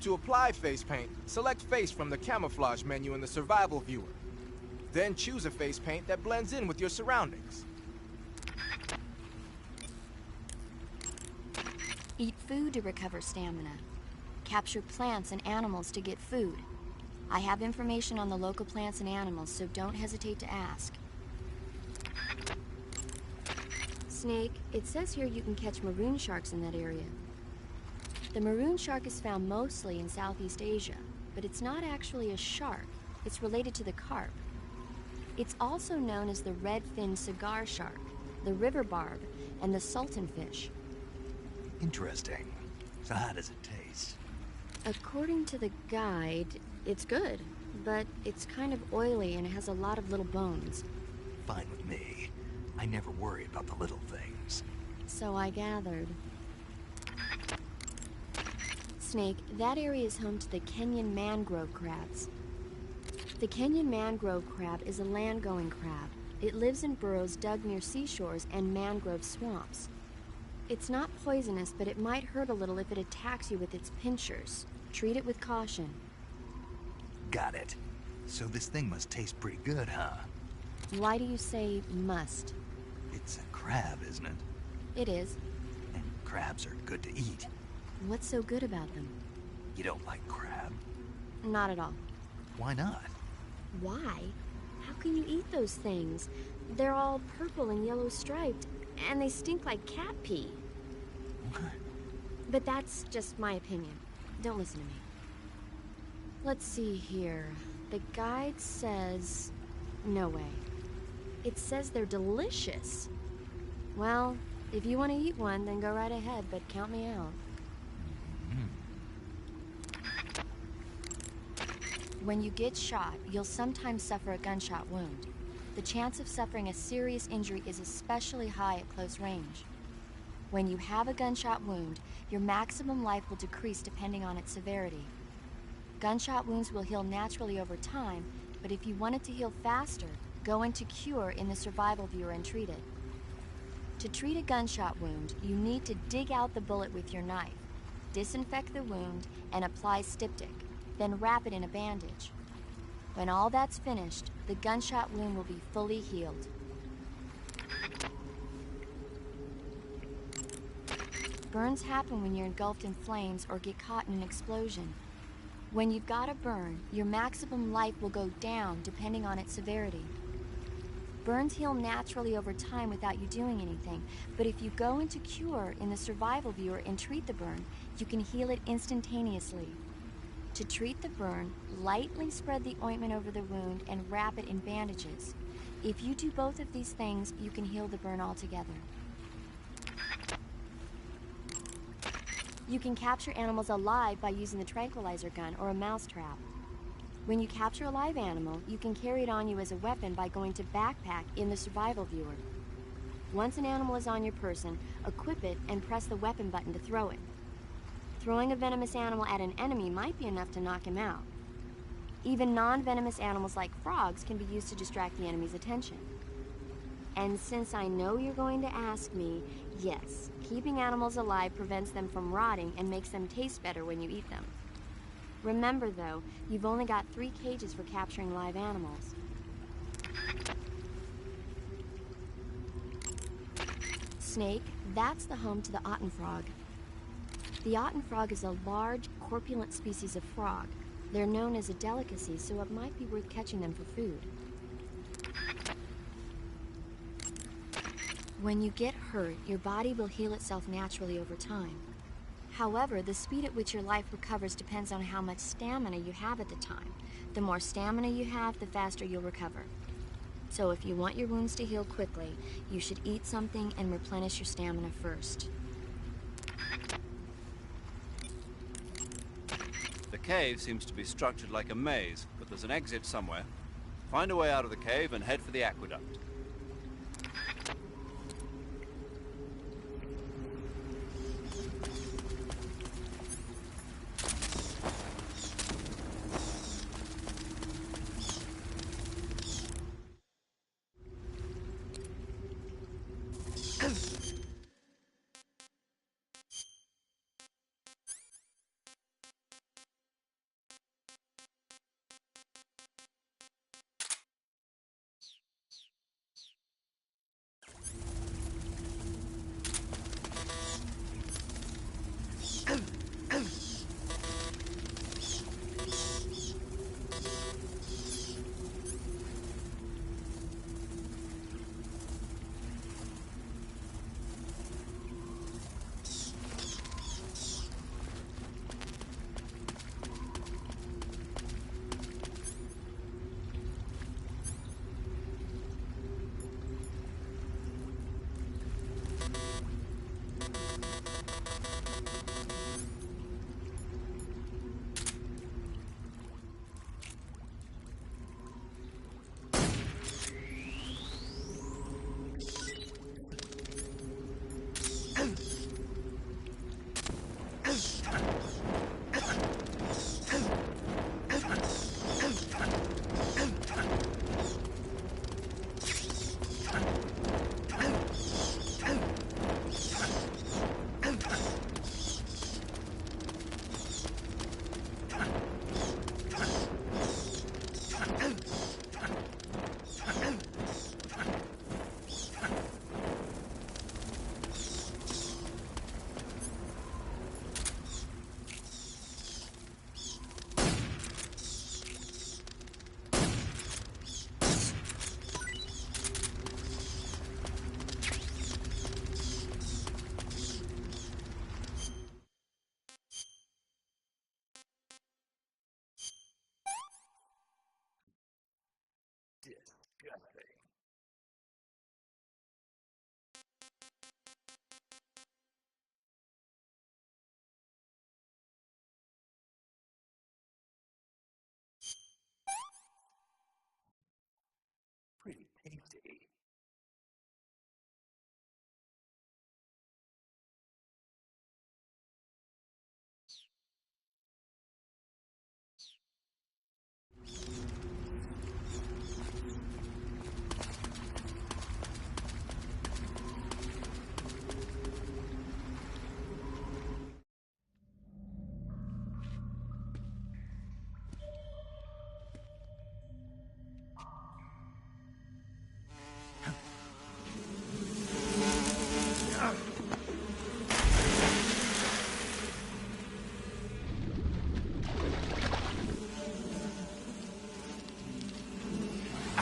To apply face paint, select Face from the Camouflage menu in the Survival viewer. Then choose a face paint that blends in with your surroundings. Eat food to recover stamina. Capture plants and animals to get food. I have information on the local plants and animals, so don't hesitate to ask. Snake, it says here you can catch maroon sharks in that area. The maroon shark is found mostly in Southeast Asia, but it's not actually a shark. It's related to the carp. It's also known as the red-finned cigar shark, the river barb, and the sultan fish. Interesting. So how does it taste? According to the guide, it's good, but it's kind of oily and it has a lot of little bones. Fine with me. I never worry about the little things. So I gathered. Snake, that area is home to the Kenyan mangrove crabs. The Kenyan mangrove crab is a land-going crab. It lives in burrows dug near seashores and mangrove swamps. It's not poisonous, but it might hurt a little if it attacks you with its pinchers. Treat it with caution. Got it. So this thing must taste pretty good, huh? Why do you say must? It's a crab, isn't it? It is. And crabs are good to eat. What's so good about them? You don't like crab? Not at all. Why not? Why? How can you eat those things? They're all purple and yellow striped, and they stink like cat pee. What? But that's just my opinion. Don't listen to me. Let's see here. The guide says... No way. It says they're delicious. Well, if you want to eat one, then go right ahead, but count me out. When you get shot, you'll sometimes suffer a gunshot wound. The chance of suffering a serious injury is especially high at close range. When you have a gunshot wound, your maximum life will decrease depending on its severity. Gunshot wounds will heal naturally over time, but if you want it to heal faster, go into Cure in the survival viewer and treat it. To treat a gunshot wound, you need to dig out the bullet with your knife, disinfect the wound, and apply styptic. Then wrap it in a bandage. When all that's finished, the gunshot wound will be fully healed. Burns happen when you're engulfed in flames or get caught in an explosion. When you've got a burn, your maximum life will go down depending on its severity. Burns heal naturally over time without you doing anything, but if you go into Cure in the survival viewer and treat the burn, you can heal it instantaneously. To treat the burn, lightly spread the ointment over the wound and wrap it in bandages. If you do both of these things, you can heal the burn altogether. You can capture animals alive by using the tranquilizer gun or a mouse trap. When you capture a live animal, you can carry it on you as a weapon by going to Backpack in the survival viewer. Once an animal is on your person, equip it and press the weapon button to throw it. Throwing a venomous animal at an enemy might be enough to knock him out. Even non-venomous animals like frogs can be used to distract the enemy's attention. And since I know you're going to ask me, yes, keeping animals alive prevents them from rotting and makes them taste better when you eat them. Remember though, you've only got 3 cages for capturing live animals. Snake, that's the home to the Otten frog. The Otten frog is a large, corpulent species of frog. They're known as a delicacy, so it might be worth catching them for food. When you get hurt, your body will heal itself naturally over time. However, the speed at which your life recovers depends on how much stamina you have at the time. The more stamina you have, the faster you'll recover. So if you want your wounds to heal quickly, you should eat something and replenish your stamina first. The cave seems to be structured like a maze, but there's an exit somewhere. Find a way out of the cave and head for the aqueduct.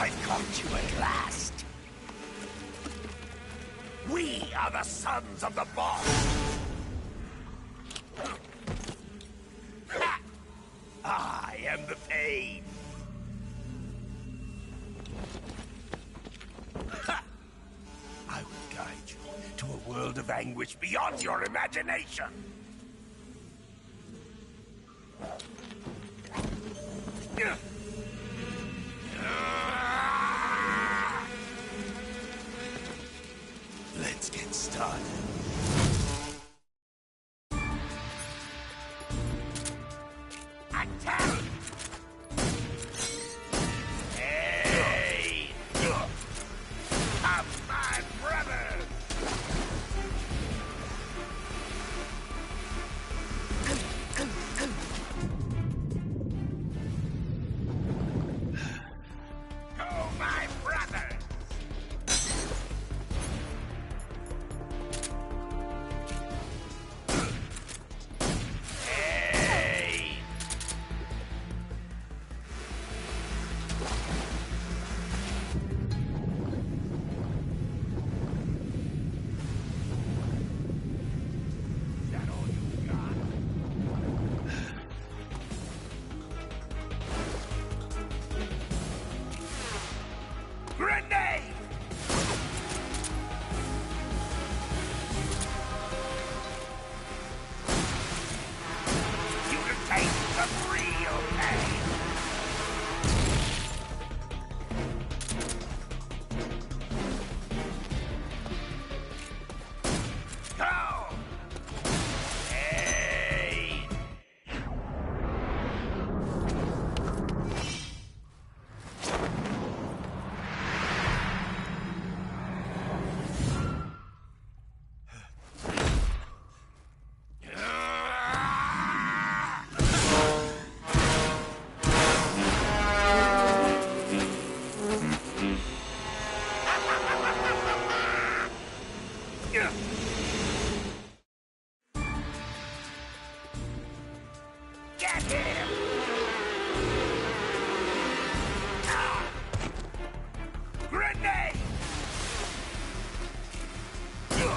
I've caught you at last. We are the sons of the boss. Ha! I am the pain. Ha! I will guide you to a world of anguish beyond your imagination. Let's get started. Attack! Hey! Come, my brothers! Go, my brothers! Hey! Is that all you got? Grenade! You can taste the real pain! Go! Hey! Get him! Ah! Grenade! Go!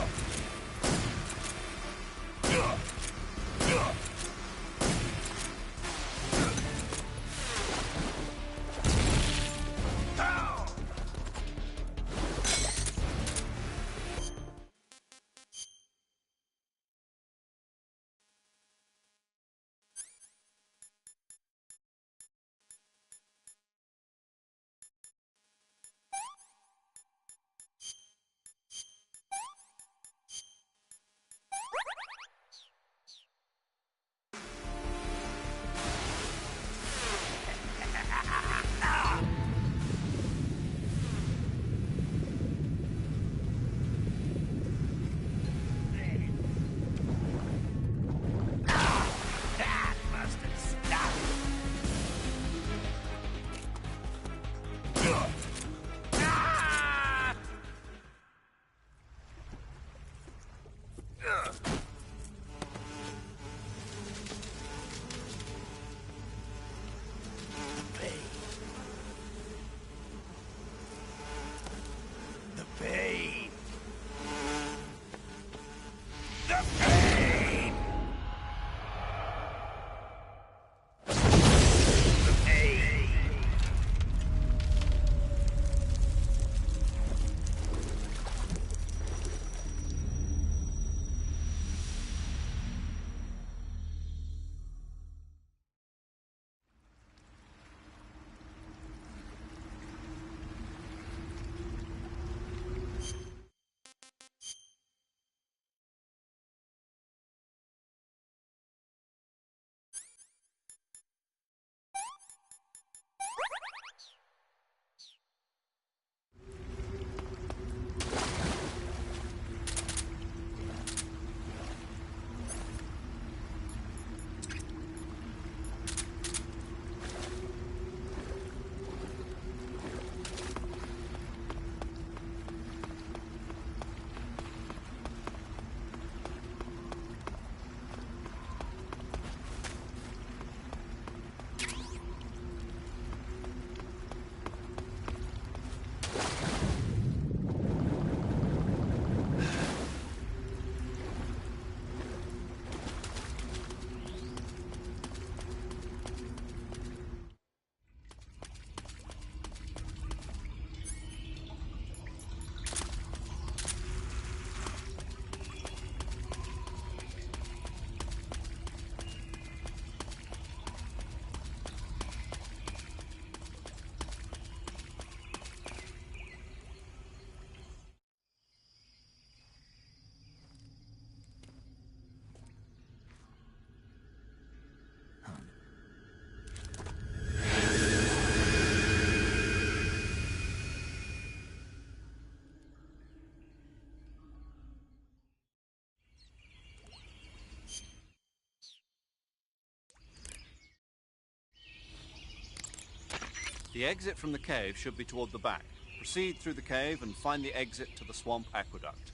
The exit from the cave should be toward the back. Proceed through the cave and find the exit to the swamp aqueduct.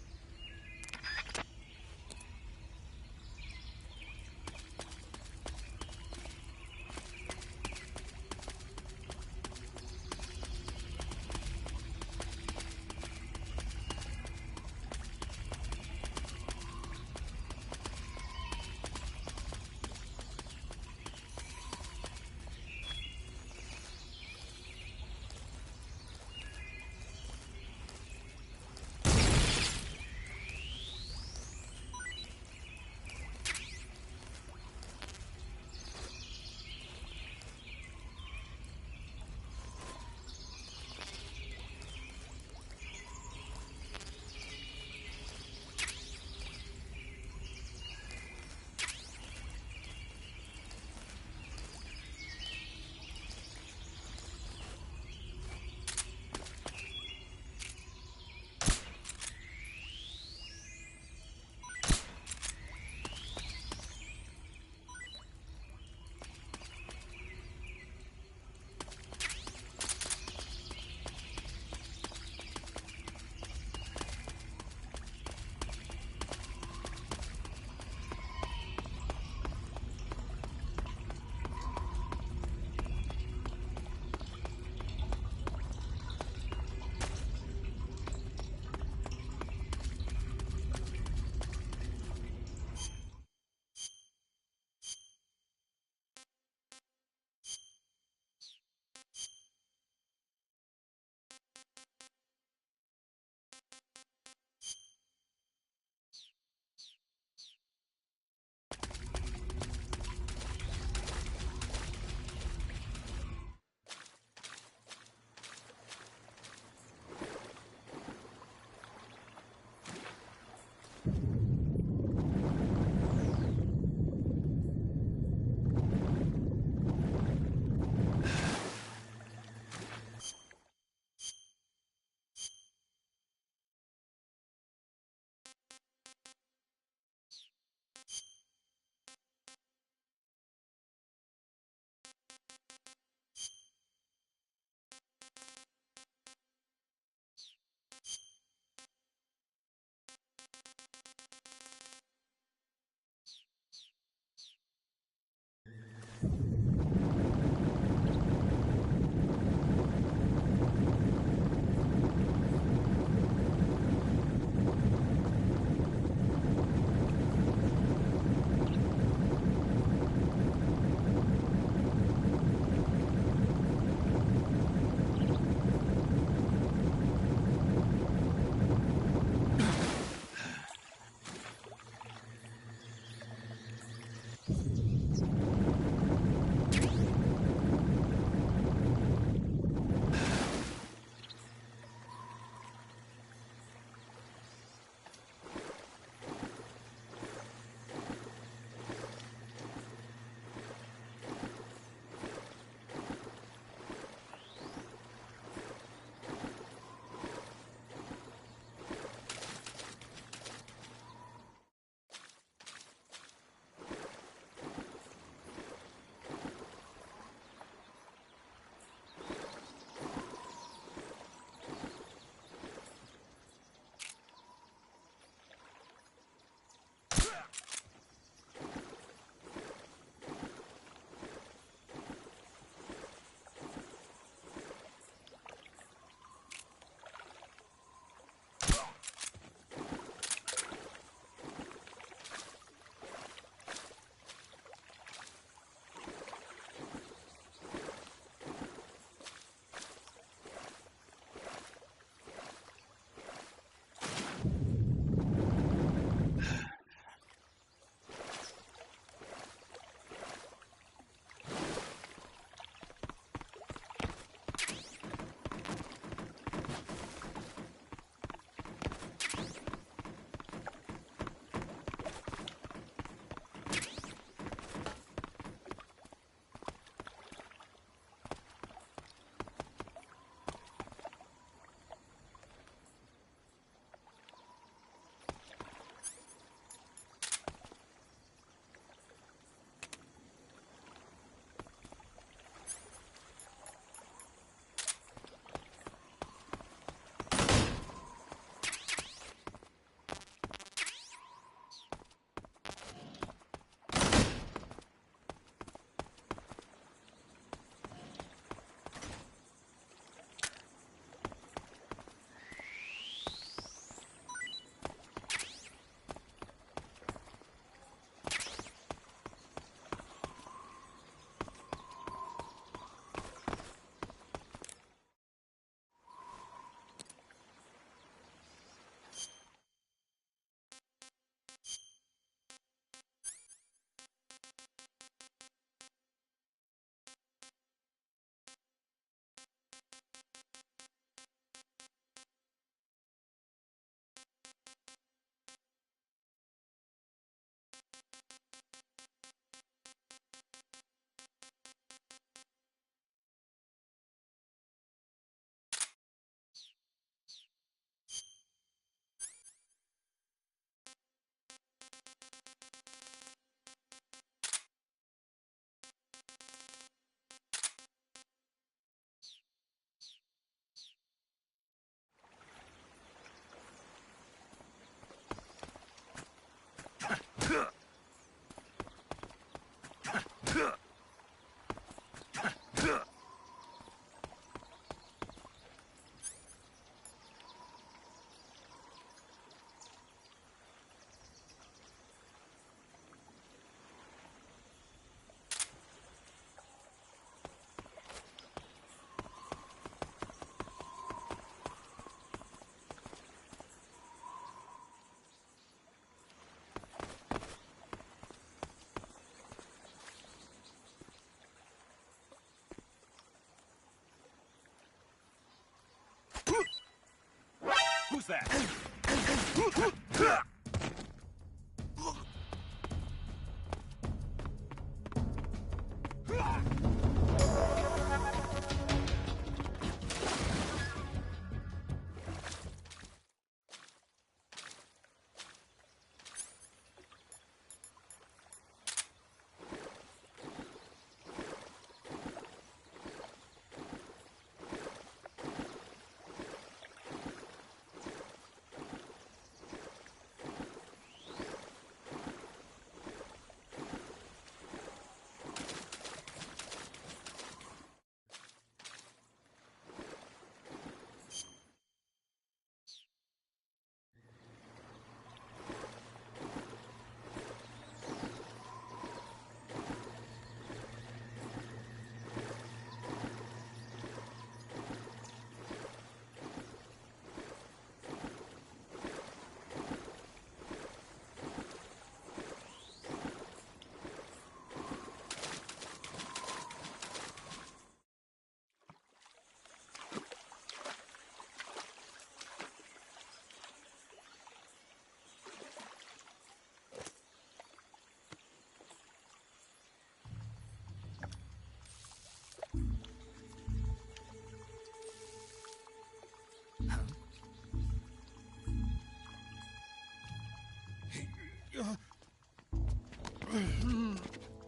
that!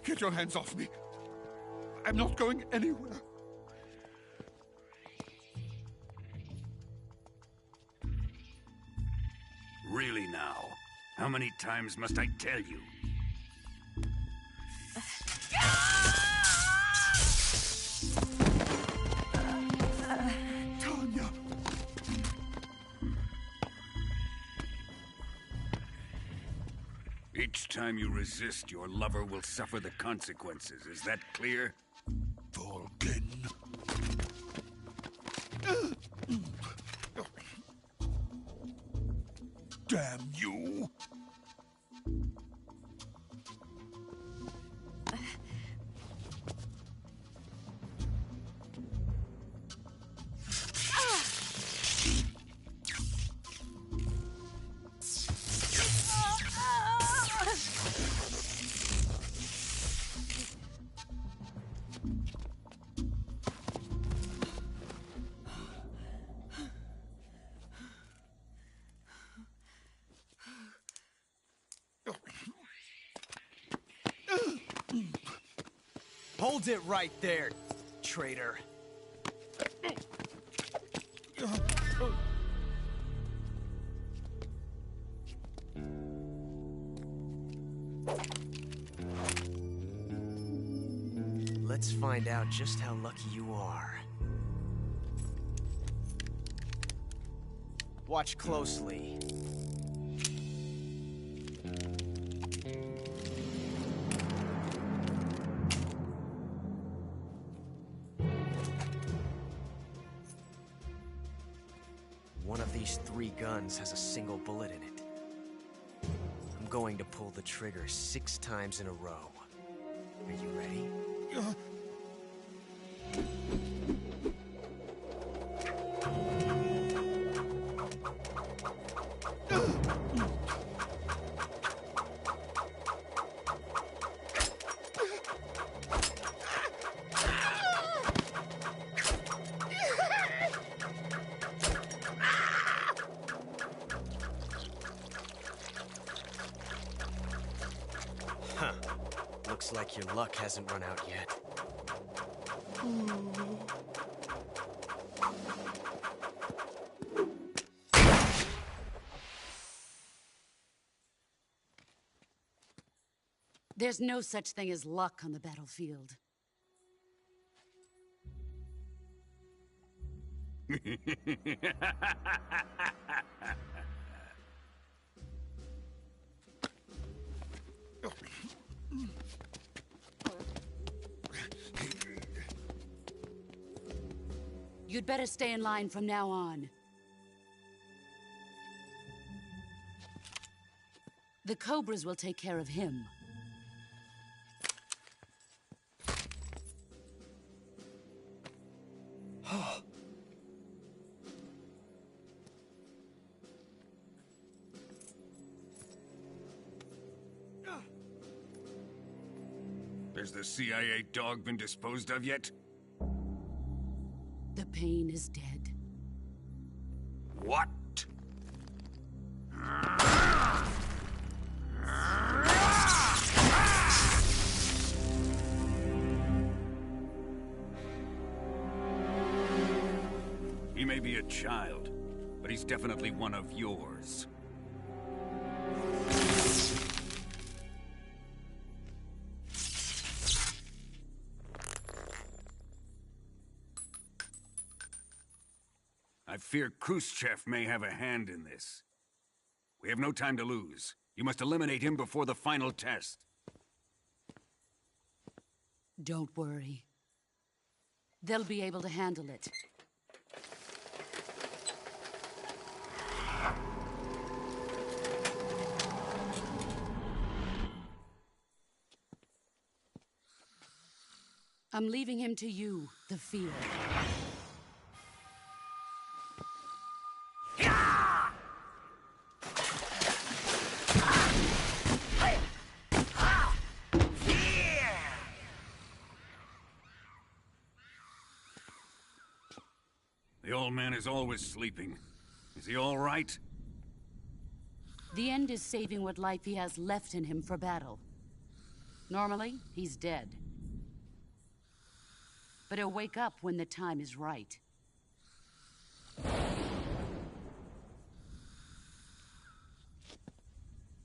Get your hands off me. I'm not going anywhere. Really now? How many times must I tell you? Tanya! Each time you resist, your lover will suffer the consequences. Is that clear? Folgen. Damn you! Hold it right there, traitor. Let's find out just how lucky you are. Watch closely. One of these 3 guns has a single bullet in it. I'm going to pull the trigger 6 times in a row. Are you ready? Huh. Looks like your luck hasn't run out yet. There's no such thing as luck on the battlefield. You'd better stay in line from now on. The Cobras will take care of him. Has the CIA dog been disposed of yet? The pain is dead. What? He may be a child, but he's definitely one of yours. I fear Khrushchev may have a hand in this. We have no time to lose. You must eliminate him before the final test. Don't worry. They'll be able to handle it. I'm leaving him to you, the field. The old man is always sleeping. Is he all right? The end is saving what life he has left in him for battle. Normally, he's dead. But he'll wake up when the time is right.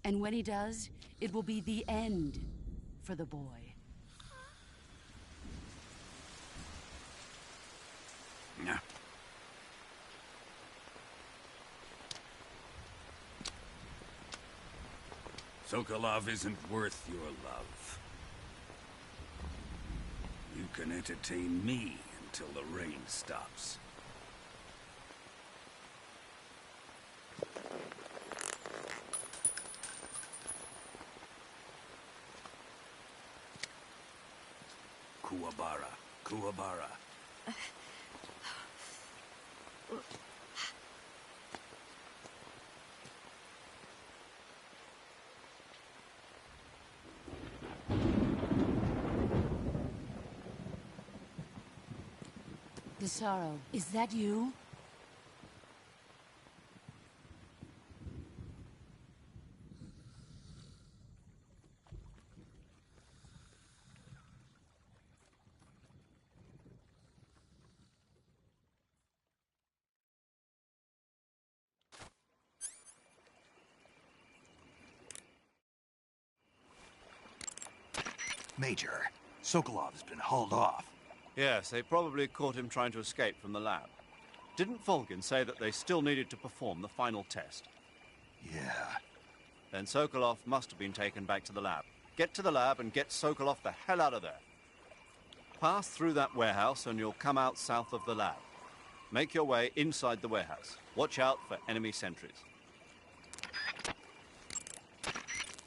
And when he does, it will be the end for the boy. No. Sokolov isn't worth your love. You can entertain me until the rain stops. Kuwabara, Kuwabara. The sorrow, is that you? Major, Sokolov's been hauled off. Yes, they probably caught him trying to escape from the lab. Didn't Folgen say that they still needed to perform the final test? Yeah. Then Sokolov must have been taken back to the lab. Get to the lab and get Sokolov the hell out of there. Pass through that warehouse and you'll come out south of the lab. Make your way inside the warehouse. Watch out for enemy sentries.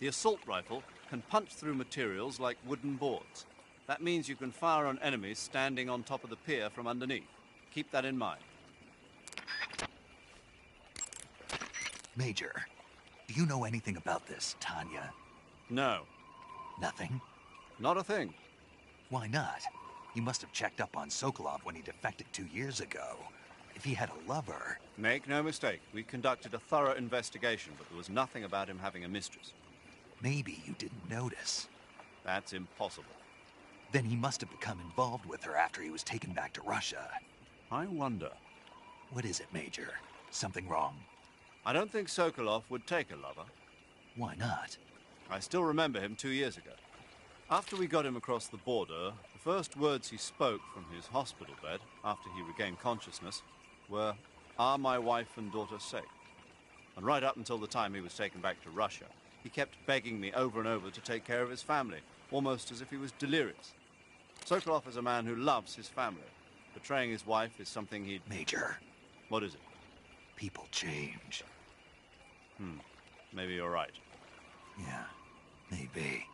The assault rifle can punch through materials like wooden boards. That means you can fire on enemies standing on top of the pier from underneath. Keep that in mind. Major, do you know anything about this, Tanya? No. Nothing? Not a thing. Why not? You must have checked up on Sokolov when he defected 2 years ago. If he had a lover... Make no mistake, we conducted a thorough investigation, but there was nothing about him having a mistress. Maybe you didn't notice. That's impossible. Then he must have become involved with her after he was taken back to Russia. I wonder. What is it, Major? Something wrong? I don't think Sokolov would take a lover. Why not? I still remember him 2 years ago. After we got him across the border, the first words he spoke from his hospital bed, after he regained consciousness, were, "Are my wife and daughter safe?" And right up until the time he was taken back to Russia, he kept begging me over and over to take care of his family, almost as if he was delirious. Sokolov is a man who loves his family. Betraying his wife is something he'd... Major. What is it? People change. Maybe you're right. Yeah, maybe.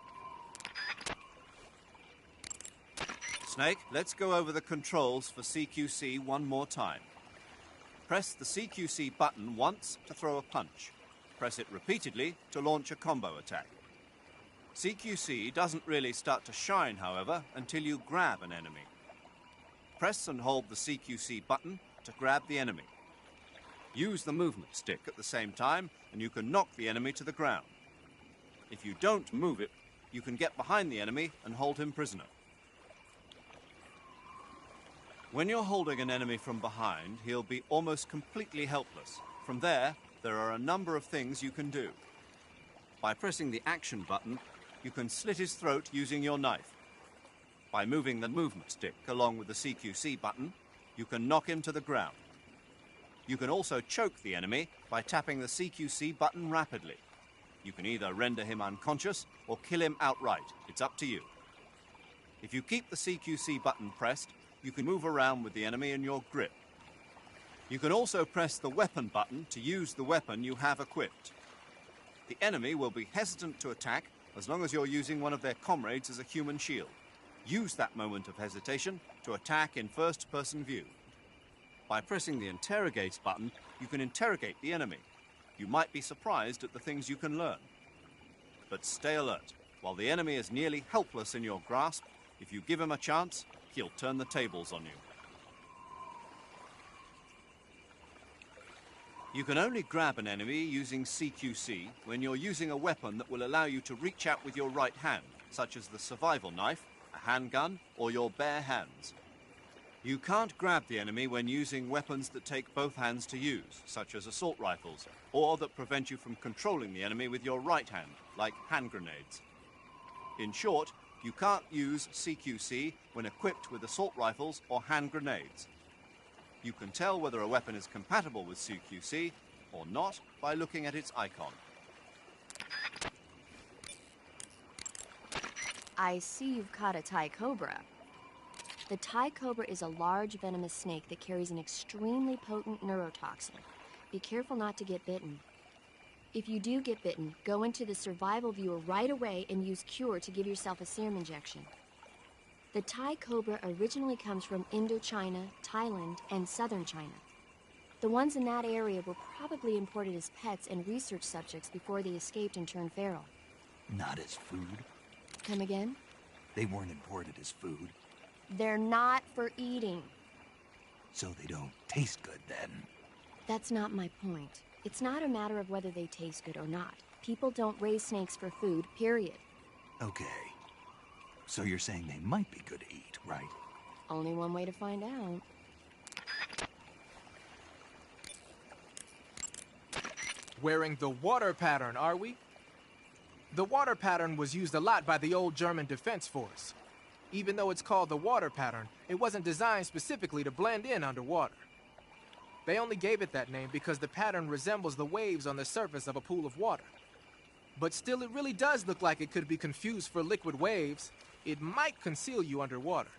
Snake, let's go over the controls for CQC one more time. Press the CQC button once to throw a punch. Press it repeatedly to launch a combo attack. CQC doesn't really start to shine, however, until you grab an enemy. Press and hold the CQC button to grab the enemy. Use the movement stick at the same time, and you can knock the enemy to the ground. If you don't move it, you can get behind the enemy and hold him prisoner. When you're holding an enemy from behind, he'll be almost completely helpless. From there are a number of things you can do. By pressing the action button, you can slit his throat using your knife. By moving the movement stick along with the CQC button, you can knock him to the ground. You can also choke the enemy by tapping the CQC button rapidly. You can either render him unconscious or kill him outright. It's up to you. If you keep the CQC button pressed, you can move around with the enemy in your grip. You can also press the weapon button to use the weapon you have equipped. The enemy will be hesitant to attack as long as you're using one of their comrades as a human shield. Use that moment of hesitation to attack in first-person view. By pressing the interrogate button, you can interrogate the enemy. You might be surprised at the things you can learn. But stay alert. While the enemy is nearly helpless in your grasp, if you give him a chance, he'll turn the tables on you. You can only grab an enemy using CQC when you're using a weapon that will allow you to reach out with your right hand, such as the survival knife, a handgun, or your bare hands. You can't grab the enemy when using weapons that take both hands to use, such as assault rifles, or that prevent you from controlling the enemy with your right hand, like hand grenades. In short, you can't use CQC when equipped with assault rifles or hand grenades. You can tell whether a weapon is compatible with CQC or not by looking at its icon. I see you've caught a Thai cobra. The Thai cobra is a large venomous snake that carries an extremely potent neurotoxin. Be careful not to get bitten. If you do get bitten, go into the survival viewer right away and use Cure to give yourself a serum injection. The Thai cobra originally comes from Indochina, Thailand, and southern China. The ones in that area were probably imported as pets and research subjects before they escaped and turned feral. Not as food? Come again? They weren't imported as food. They're not for eating. So they don't taste good then? That's not my point. It's not a matter of whether they taste good or not. People don't raise snakes for food, period. Okay. So you're saying they might be good to eat, right? Only one way to find out. Wearing the water pattern, are we? The water pattern was used a lot by the old German Defense Force. Even though it's called the water pattern, it wasn't designed specifically to blend in underwater. They only gave it that name because the pattern resembles the waves on the surface of a pool of water. But still, it really does look like it could be confused for liquid waves. It might conceal you underwater.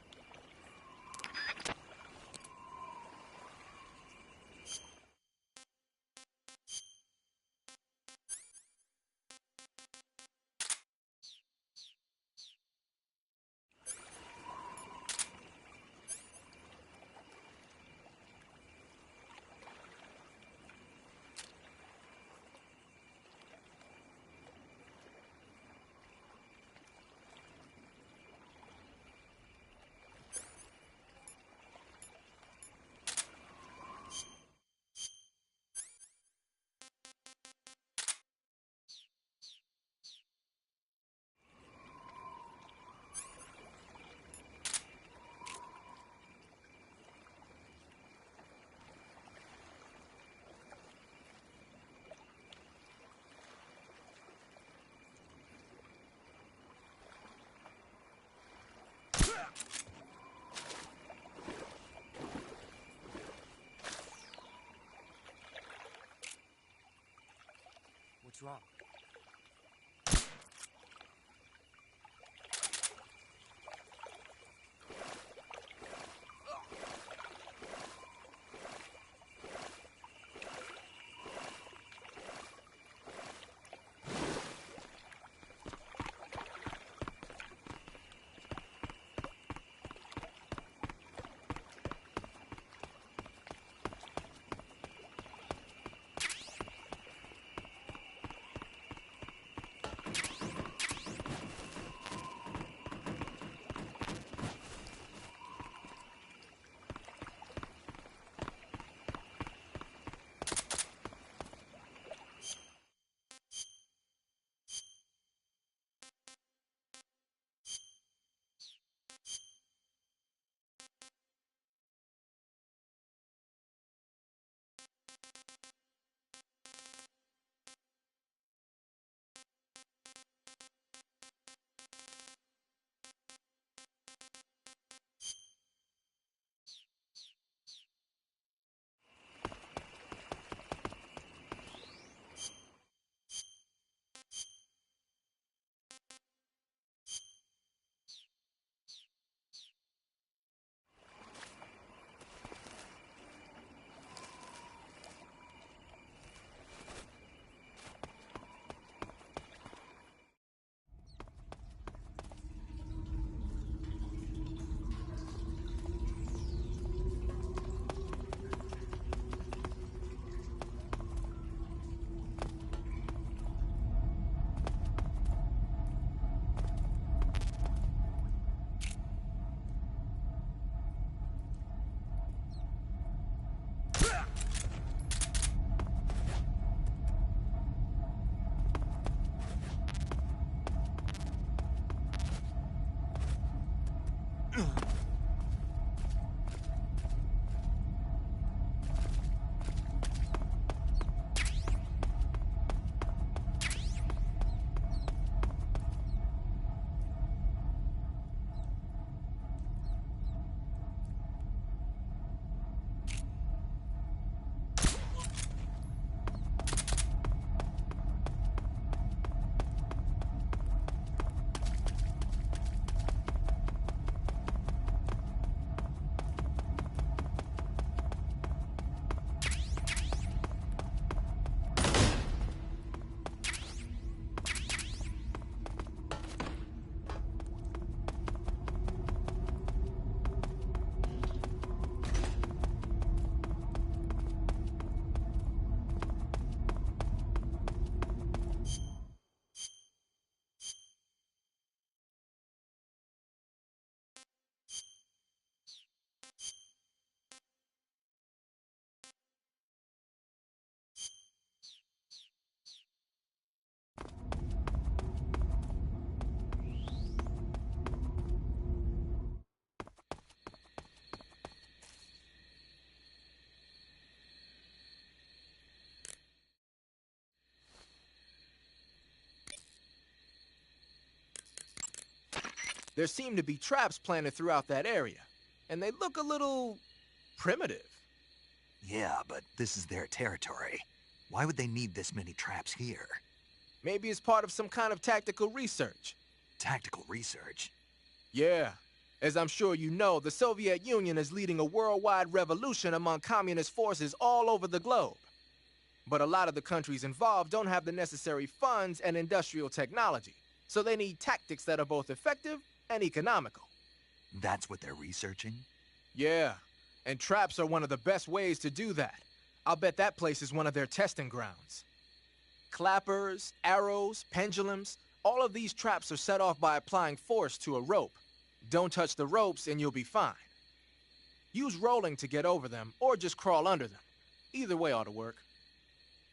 What's wrong? There seem to be traps planted throughout that area, and they look a little primitive. Yeah, but this is their territory. Why would they need this many traps here? Maybe it's part of some kind of tactical research. Tactical research? Yeah. As I'm sure you know, the Soviet Union is leading a worldwide revolution among communist forces all over the globe. But a lot of the countries involved don't have the necessary funds and industrial technology, so they need tactics that are both effective and economical. That's what they're researching? Yeah, and traps are one of the best ways to do that. I'll bet that place is one of their testing grounds. Clappers, arrows, pendulums, all of these traps are set off by applying force to a rope. Don't touch the ropes and you'll be fine. Use rolling to get over them, or just crawl under them. Either way ought to work.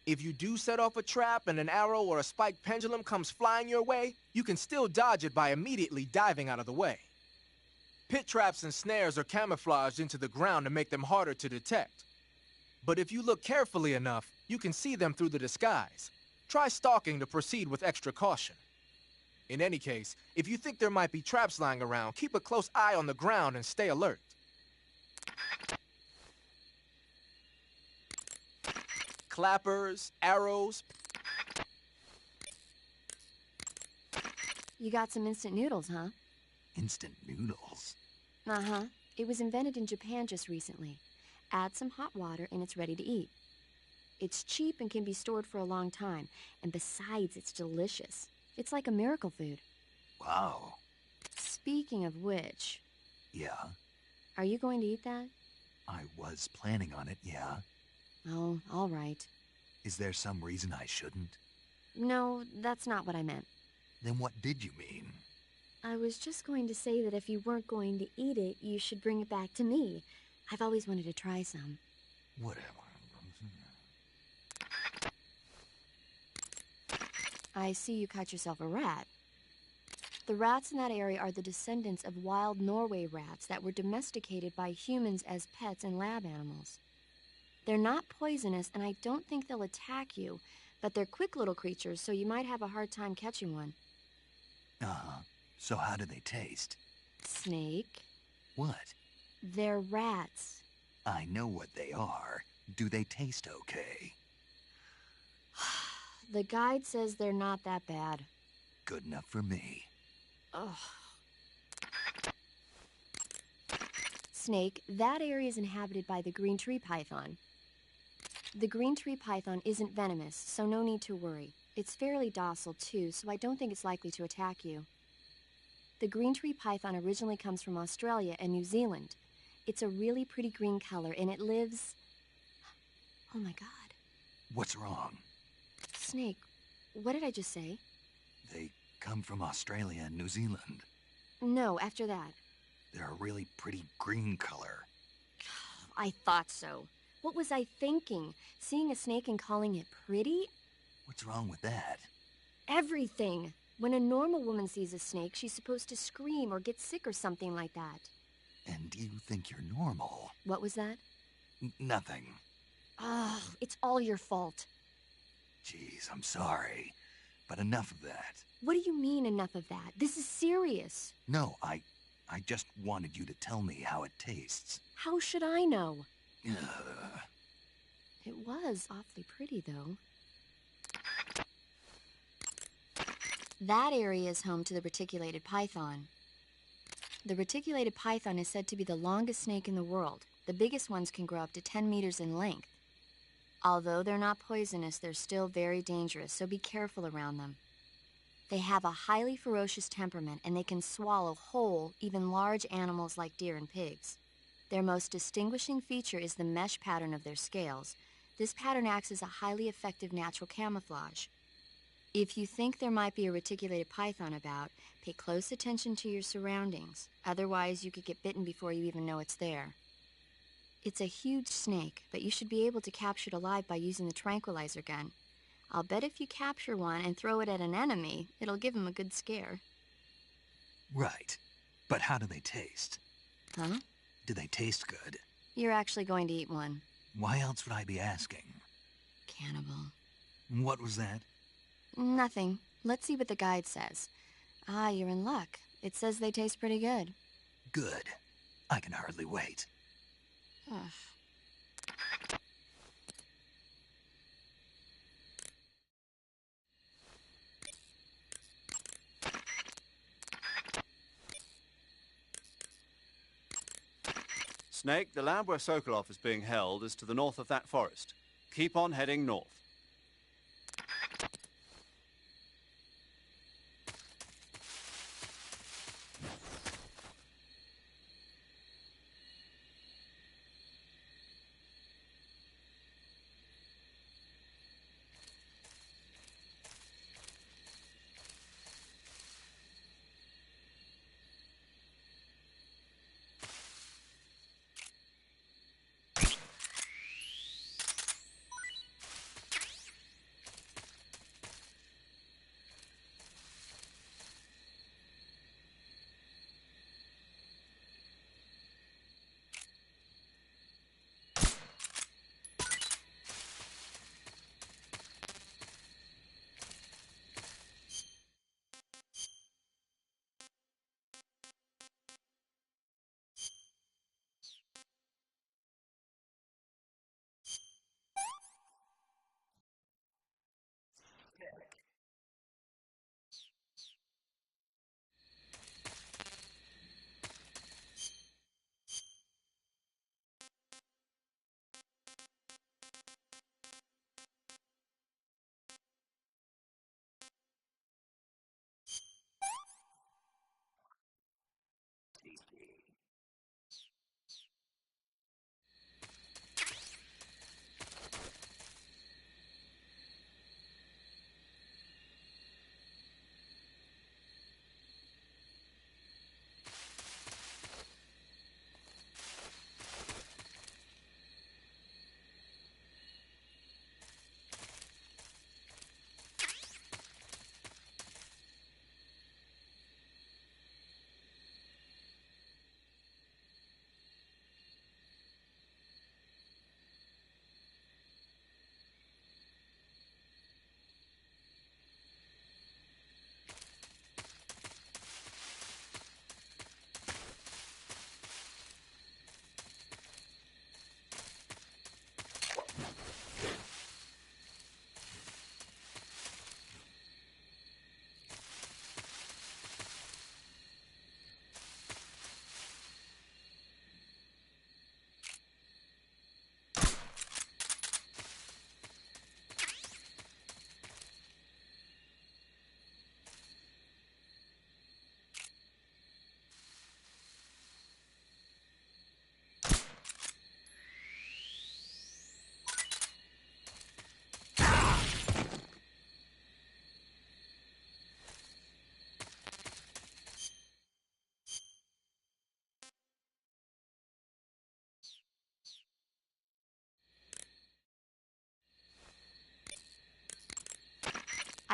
If you do set off a trap and an arrow or a spiked pendulum comes flying your way, you can still dodge it by immediately diving out of the way. Pit traps and snares are camouflaged into the ground to make them harder to detect. But if you look carefully enough, you can see them through the disguise. Try stalking to proceed with extra caution. In any case, if you think there might be traps lying around, keep a close eye on the ground and stay alert. Clappers, arrows. You got some instant noodles, huh? Instant noodles? Uh-huh. It was invented in Japan just recently. Add some hot water and it's ready to eat. It's cheap and can be stored for a long time, and besides, it's delicious. It's like a miracle food. Wow. Speaking of which... Yeah? Are you going to eat that? I was planning on it, yeah. Oh, all right. Is there some reason I shouldn't? No, that's not what I meant. Then what did you mean? I was just going to say that if you weren't going to eat it, you should bring it back to me. I've always wanted to try some. Whatever. I see you caught yourself a rat. The rats in that area are the descendants of wild Norway rats that were domesticated by humans as pets and lab animals. They're not poisonous, and I don't think they'll attack you, but they're quick little creatures, so you might have a hard time catching one. Uh-huh. So how do they taste? Snake. What? They're rats. I know what they are. Do they taste okay? The guide says they're not that bad. Good enough for me. Ugh. Snake, that area is inhabited by the green tree python. The green tree python isn't venomous, so no need to worry. It's fairly docile, too, so I don't think it's likely to attack you. The green tree python originally comes from Australia and New Zealand. It's a really pretty green color, and it lives... Oh my god. What's wrong? Snake, what did I just say? They come from Australia and New Zealand. No, after that. They're a really pretty green color. I thought so. What was I thinking? Seeing a snake and calling it pretty? What's wrong with that? Everything. When a normal woman sees a snake, she's supposed to scream or get sick or something like that. And you think you're normal? What was that? Nothing. Oh, it's all your fault. Jeez, I'm sorry. But enough of that. What do you mean, enough of that? This is serious. No, I just wanted you to tell me how it tastes. How should I know? Ugh. It was awfully pretty, though. That area is home to the reticulated python. The reticulated python is said to be the longest snake in the world. The biggest ones can grow up to 10 meters in length. Although they're not poisonous, they're still very dangerous, so be careful around them. They have a highly ferocious temperament, and they can swallow whole, even large animals like deer and pigs. Their most distinguishing feature is the mesh pattern of their scales. This pattern acts as a highly effective natural camouflage. If you think there might be a reticulated python about, pay close attention to your surroundings. Otherwise, you could get bitten before you even know it's there. It's a huge snake, but you should be able to capture it alive by using the tranquilizer gun. I'll bet if you capture one and throw it at an enemy, it'll give him a good scare. Right. But how do they taste? Huh? Do they taste good? You're actually going to eat one. Why else would I be asking? Cannibal. What was that? Nothing. Let's see what the guide says. Ah, you're in luck. It says they taste pretty good. Good. I can hardly wait. Ugh. Snake, the lab where Sokolov is being held is to the north of that forest. Keep on heading north.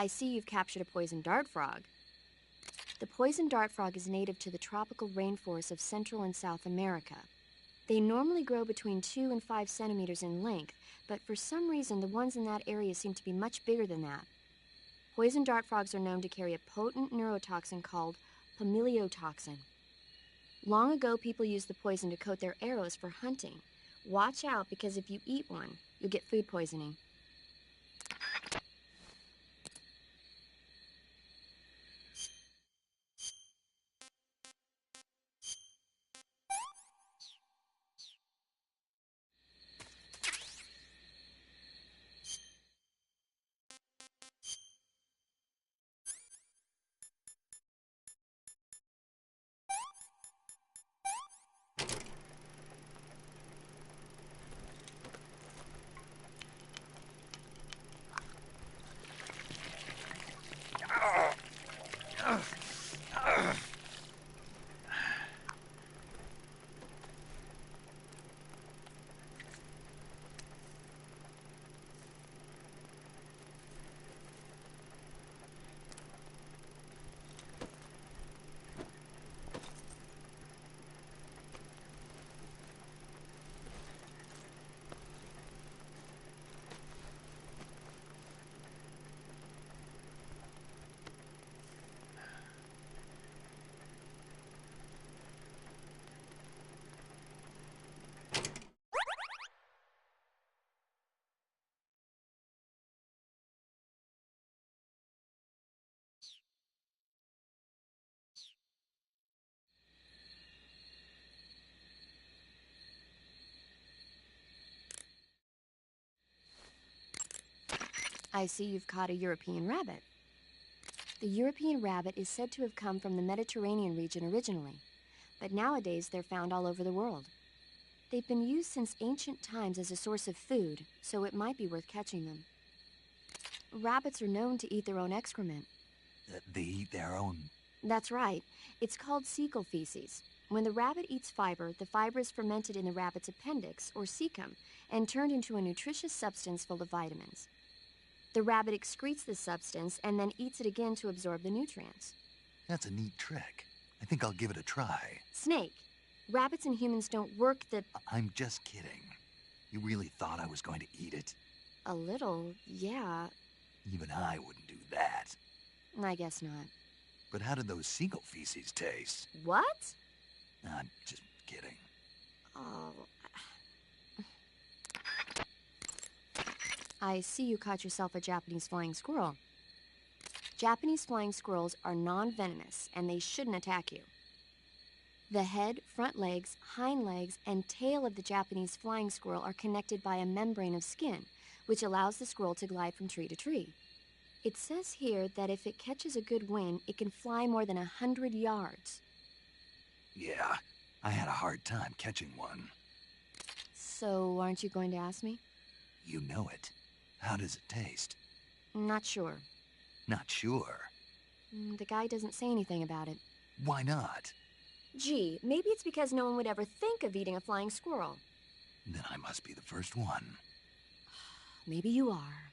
I see you've captured a poison dart frog. The poison dart frog is native to the tropical rainforests of Central and South America. They normally grow between 2 and 5 centimeters in length, but for some reason the ones in that area seem to be much bigger than that. Poison dart frogs are known to carry a potent neurotoxin called pamiliotoxin. Long ago, people used the poison to coat their arrows for hunting. Watch out, because if you eat one, you'll get food poisoning. I see you've caught a European rabbit. The European rabbit is said to have come from the Mediterranean region originally, but nowadays they're found all over the world. They've been used since ancient times as a source of food, so it might be worth catching them. Rabbits are known to eat their own excrement. They eat their own... That's right. It's called cecal feces. When the rabbit eats fiber, the fiber is fermented in the rabbit's appendix, or cecum, and turned into a nutritious substance full of vitamins. The rabbit excretes this substance and then eats it again to absorb the nutrients. That's a neat trick. I think I'll give it a try. Snake, rabbits and humans don't work the... I'm just kidding. You really thought I was going to eat it? A little, yeah. Even I wouldn't do that. I guess not. But how did those seagull feces taste? What? I'm just kidding. Oh... I see you caught yourself a Japanese flying squirrel. Japanese flying squirrels are non-venomous, and they shouldn't attack you. The head, front legs, hind legs, and tail of the Japanese flying squirrel are connected by a membrane of skin, which allows the squirrel to glide from tree to tree. It says here that if it catches a good wind, it can fly more than 100 yards. Yeah, I had a hard time catching one. So, aren't you going to ask me? You know it. How does it taste? Not sure. Not sure? The guy doesn't say anything about it. Why not? Gee, maybe it's because no one would ever think of eating a flying squirrel. Then I must be the first one. Maybe you are.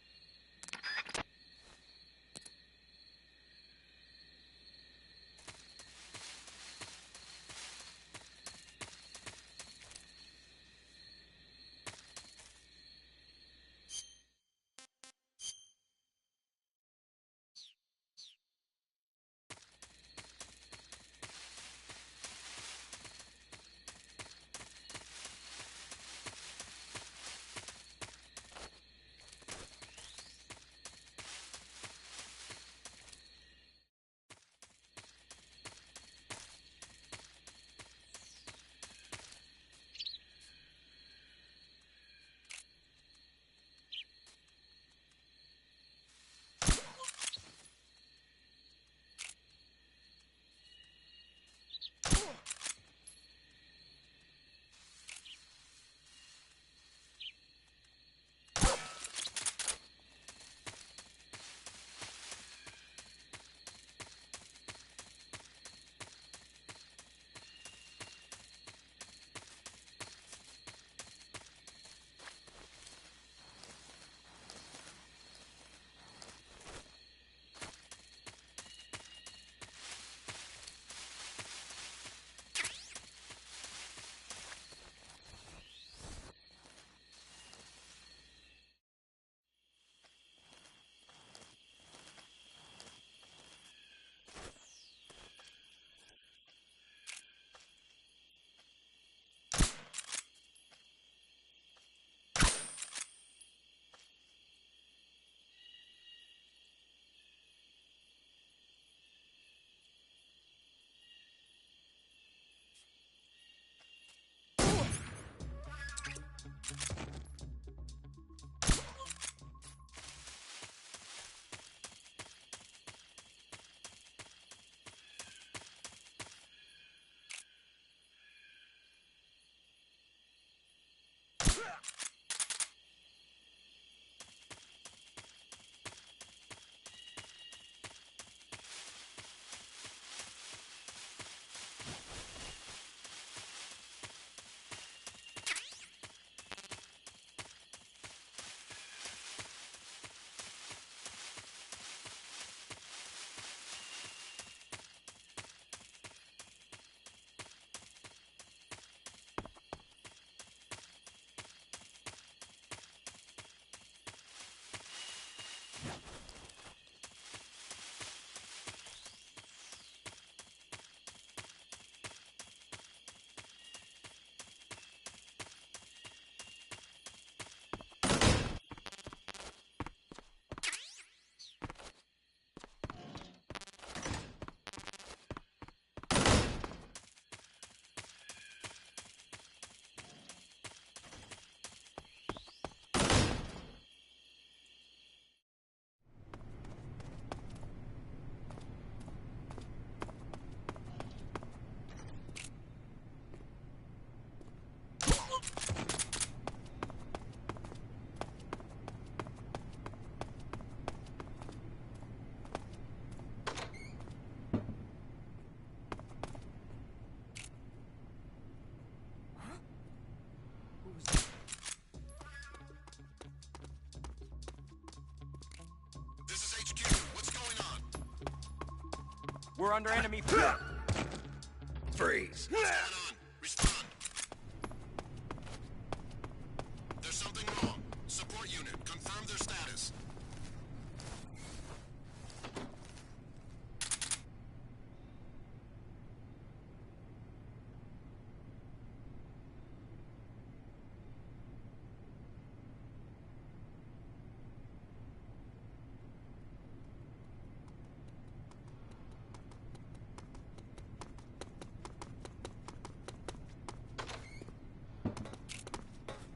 We're under enemy. Freeze. Respond. There's something wrong. Support unit, confirm their status.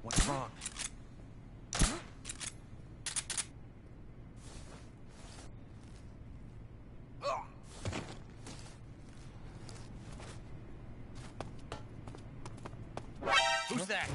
What's wrong? Who's that?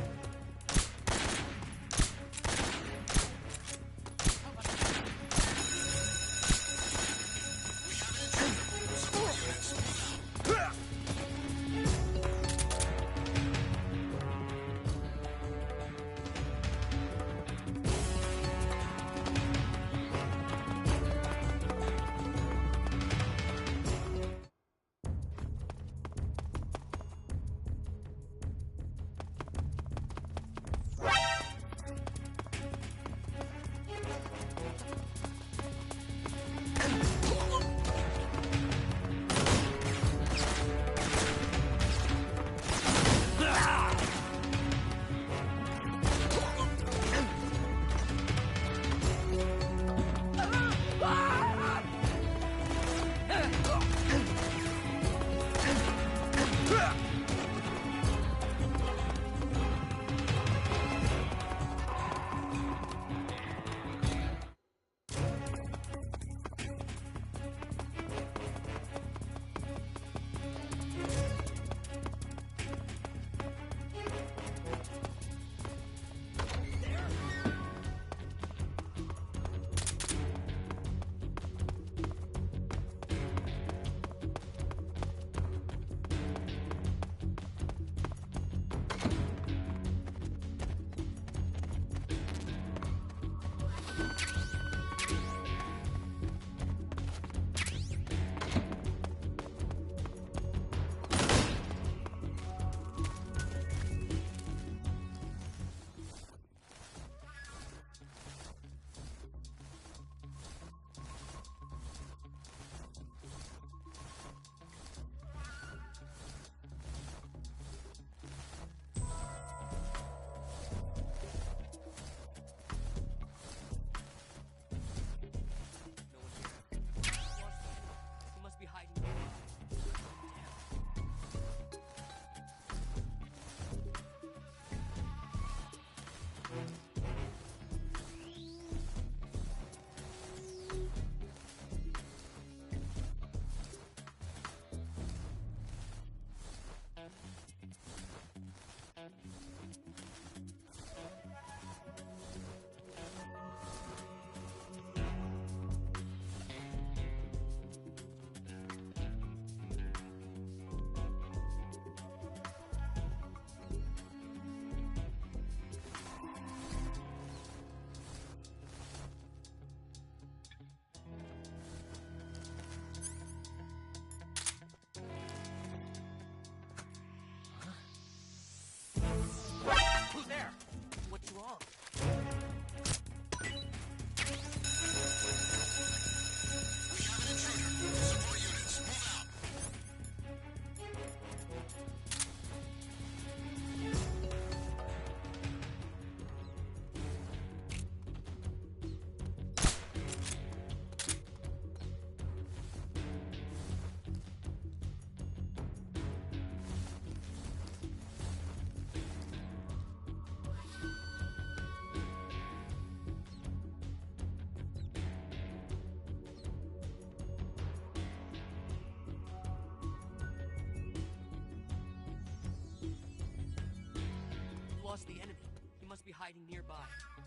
Lost the enemy. He must be hiding nearby.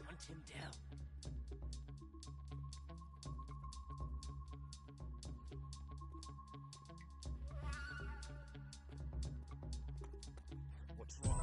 Hunt him down. What's wrong?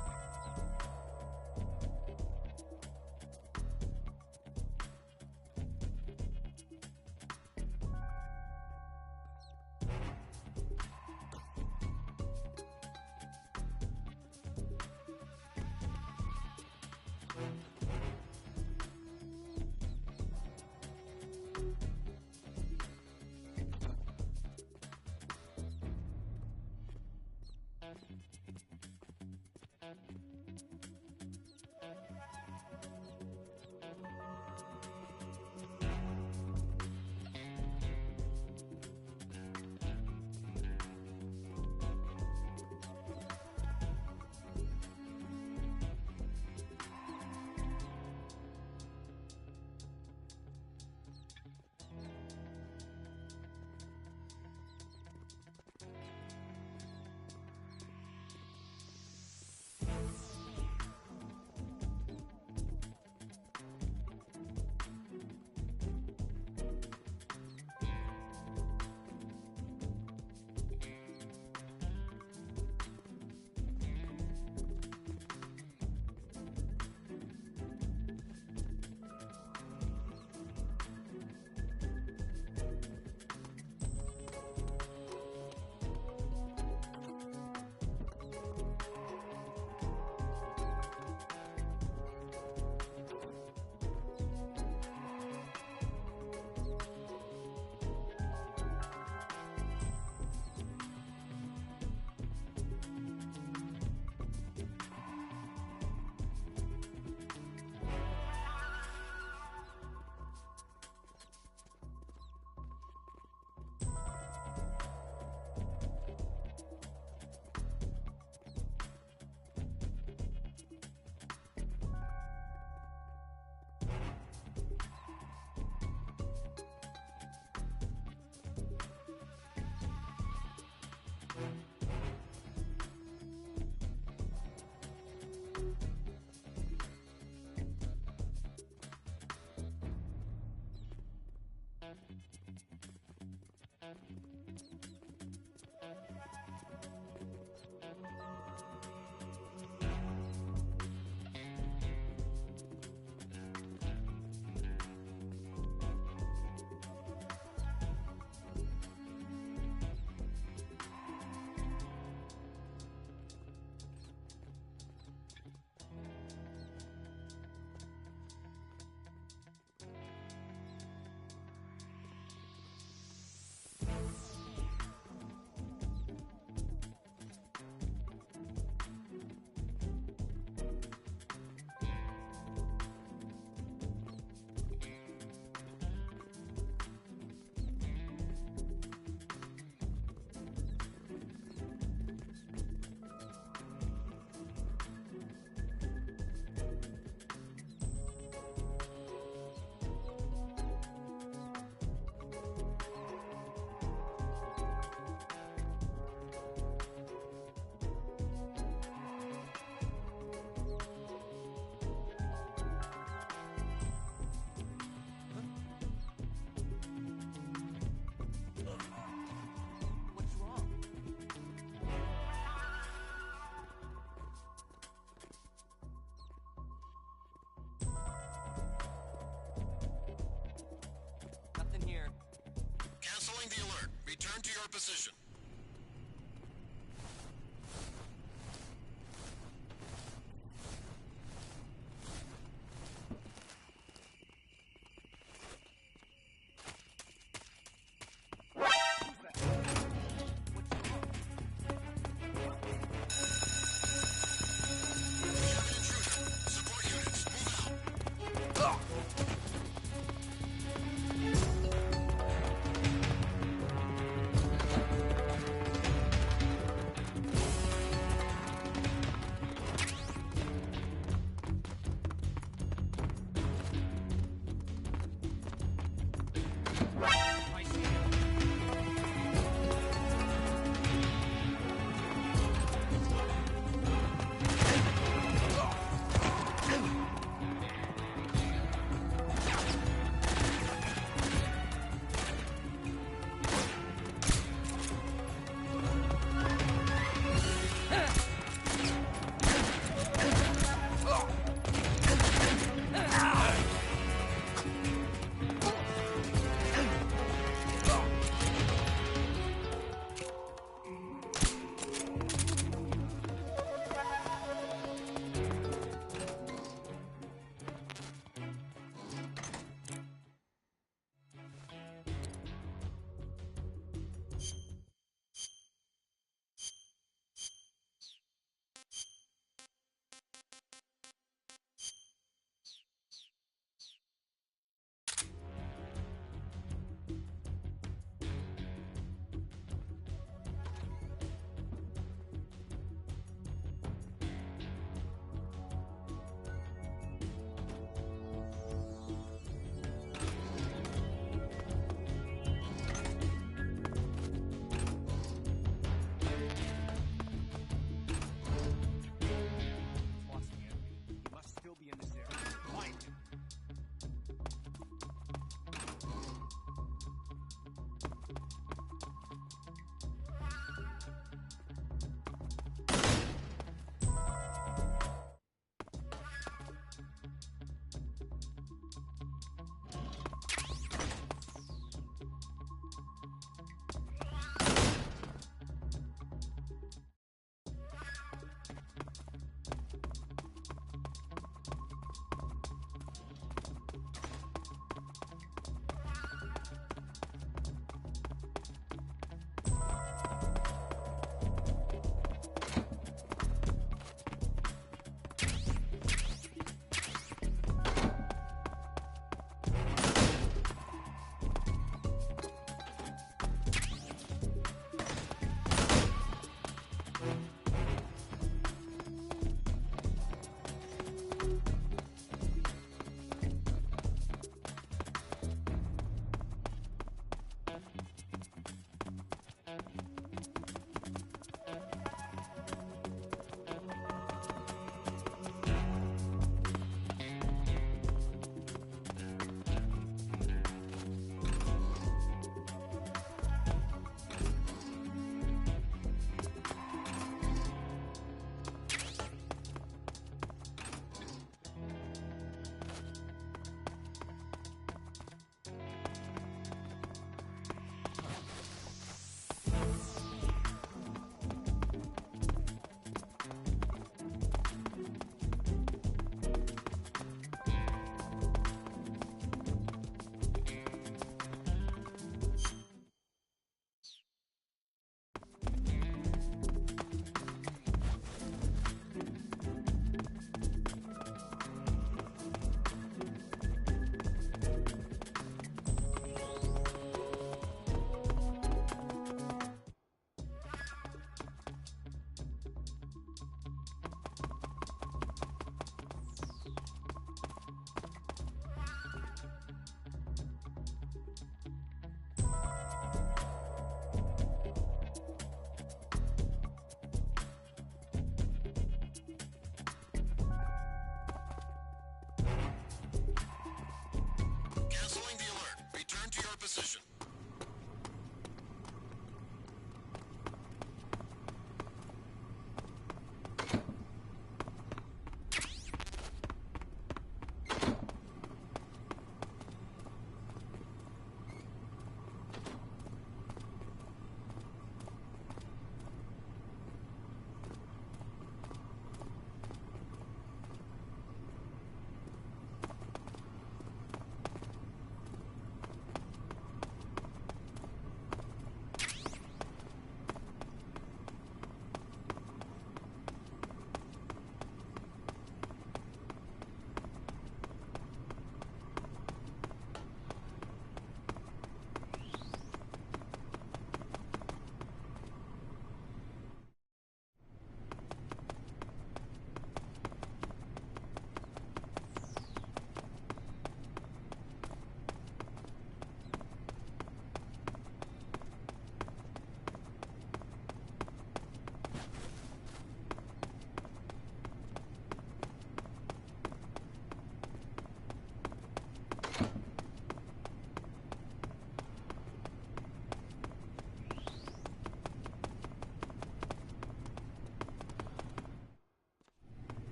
Return to your position.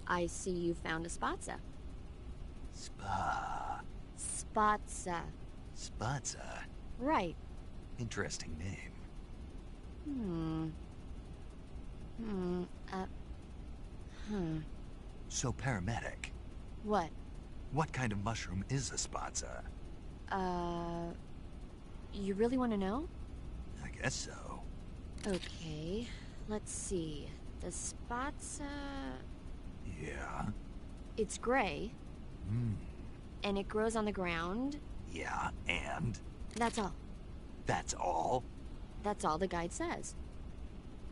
I see you found a spatza. Spatza. Spatza? Right. Interesting name. So, paramedic. What? What kind of mushroom is a spatza? You really want to know? I guess so. Okay, let's see. The spatza... Yeah? It's gray. And it grows on the ground. Yeah, and? That's all. That's all? That's all the guide says.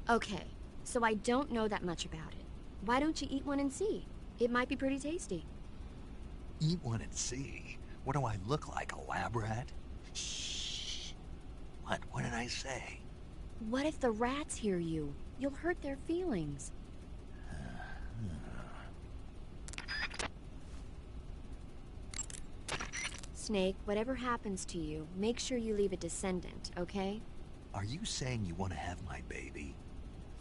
Okay, so I don't know that much about it. Why don't you eat one and see? It might be pretty tasty. Eat one and see? What do I look like, a lab rat? Shh. What did I say? What if the rats hear you? You'll hurt their feelings. Snake, whatever happens to you, make sure you leave a descendant, okay? Are you saying you want to have my baby?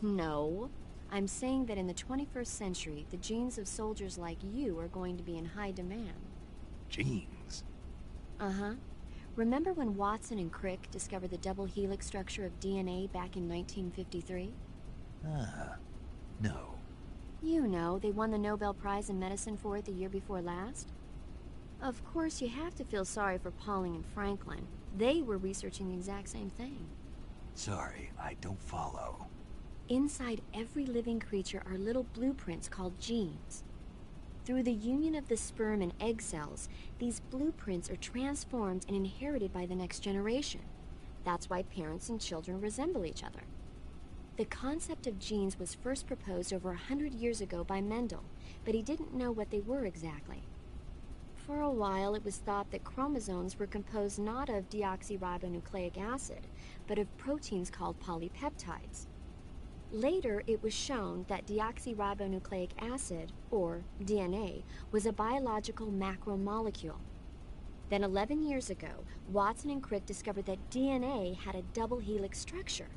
No. I'm saying that in the 21st century, the genes of soldiers like you are going to be in high demand. Genes? Uh-huh. Remember when Watson and Crick discovered the double helix structure of DNA back in 1953? No. You know, they won the Nobel Prize in Medicine for it the year before last. Of course, you have to feel sorry for Pauling and Franklin. They were researching the exact same thing. Sorry, I don't follow. Inside every living creature are little blueprints called genes. Through the union of the sperm and egg cells, these blueprints are transformed and inherited by the next generation. That's why parents and children resemble each other. The concept of genes was first proposed over 100 years ago by Mendel, but he didn't know what they were exactly. For a while, it was thought that chromosomes were composed not of deoxyribonucleic acid, but of proteins called polypeptides. Later, it was shown that deoxyribonucleic acid, or DNA, was a biological macromolecule. Then 11 years ago, Watson and Crick discovered that DNA had a double helix structure.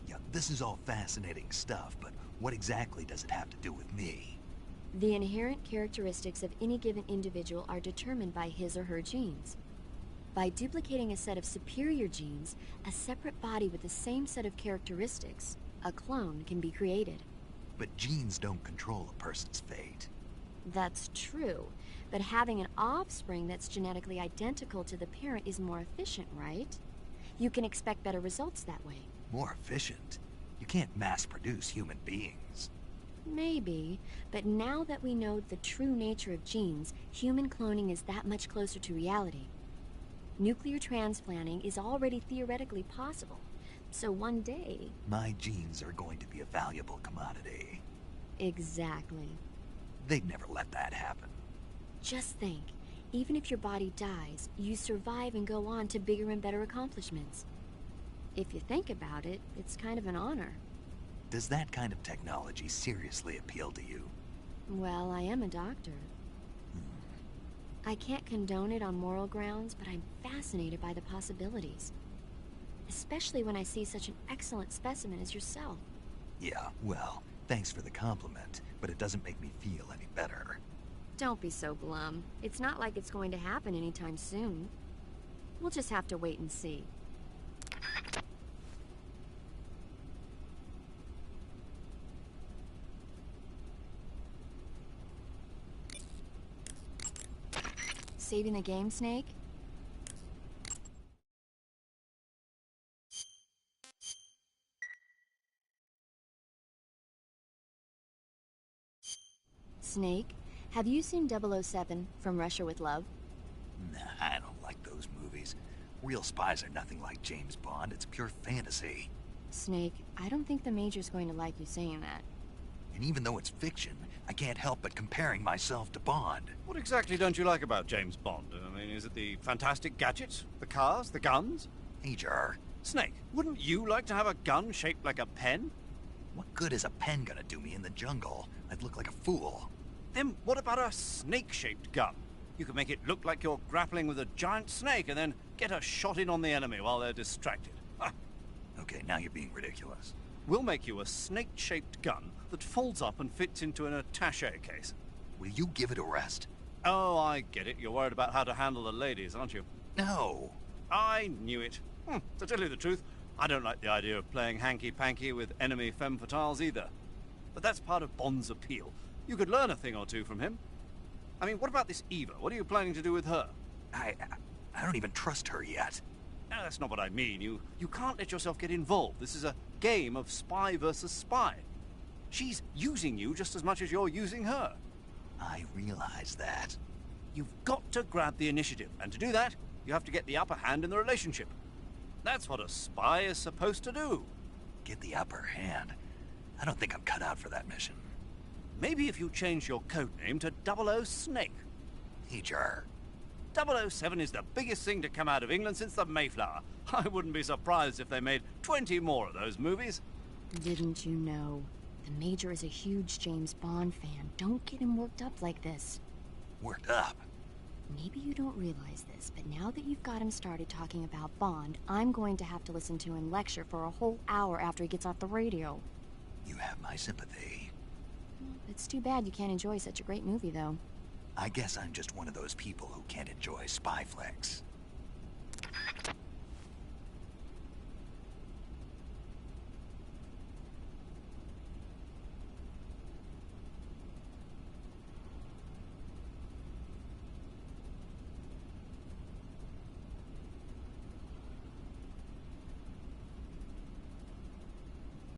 Yeah, this is all fascinating stuff, but what exactly does it have to do with me? The inherent characteristics of any given individual are determined by his or her genes. By duplicating a set of superior genes, a separate body with the same set of characteristics, a clone, can be created. But genes don't control a person's fate. That's true, but having an offspring that's genetically identical to the parent is more efficient, right? You can expect better results that way. More efficient? You can't mass-produce human beings. Maybe, but now that we know the true nature of genes, human cloning is that much closer to reality. Nuclear transplanting is already theoretically possible, so one day... My genes are going to be a valuable commodity. Exactly. They'd never let that happen. Just think, even if your body dies, you survive and go on to bigger and better accomplishments. If you think about it, it's kind of an honor. Does that kind of technology seriously appeal to you? Well, I am a doctor. I can't condone it on moral grounds, but I'm fascinated by the possibilities. Especially when I see such an excellent specimen as yourself. Yeah, well, thanks for the compliment, but it doesn't make me feel any better. Don't be so glum. It's not like it's going to happen anytime soon. We'll just have to wait and see. Saving the game, Snake? Snake, have you seen 007 From Russia with Love? Nah, I don't like those movies. Real spies are nothing like James Bond. It's pure fantasy. Snake, I don't think the Major's going to like you saying that. And even though it's fiction, I can't help but comparing myself to Bond. What exactly don't you like about James Bond? I mean, is it the fantastic gadgets? The cars? The guns? Hey, Jar. Snake, wouldn't you like to have a gun shaped like a pen? What good is a pen gonna do me in the jungle? I'd look like a fool. Then what about a snake-shaped gun? You could make it look like you're grappling with a giant snake and then get a shot in on the enemy while they're distracted. Okay, now you're being ridiculous. We'll make you a snake-shaped gun that folds up and fits into an attaché case. Will you give it a rest? Oh, I get it. You're worried about how to handle the ladies, aren't you? No. I knew it. To tell you the truth, I don't like the idea of playing hanky-panky with enemy femme fatales either. But that's part of Bond's appeal. You could learn a thing or two from him. I mean, what about this Eva? What are you planning to do with her? I don't even trust her yet. No, that's not what I mean. You can't let yourself get involved. This is a game of spy versus spy. She's using you just as much as you're using her. I realize that. You've got to grab the initiative, and to do that, you have to get the upper hand in the relationship. That's what a spy is supposed to do. Get the upper hand? I don't think I'm cut out for that mission. Maybe if you change your code name to 00 Snake. Hey, Jar. 007 is the biggest thing to come out of England since the Mayflower. I wouldn't be surprised if they made 20 more of those movies. Didn't you know? The Major is a huge James Bond fan. Don't get him worked up like this. Worked up? Maybe you don't realize this, but now that you've got him started talking about Bond, I'm going to have to listen to him lecture for a whole hour after he gets off the radio. You have my sympathy. It's too bad you can't enjoy such a great movie, though. I guess I'm just one of those people who can't enjoy spy flicks.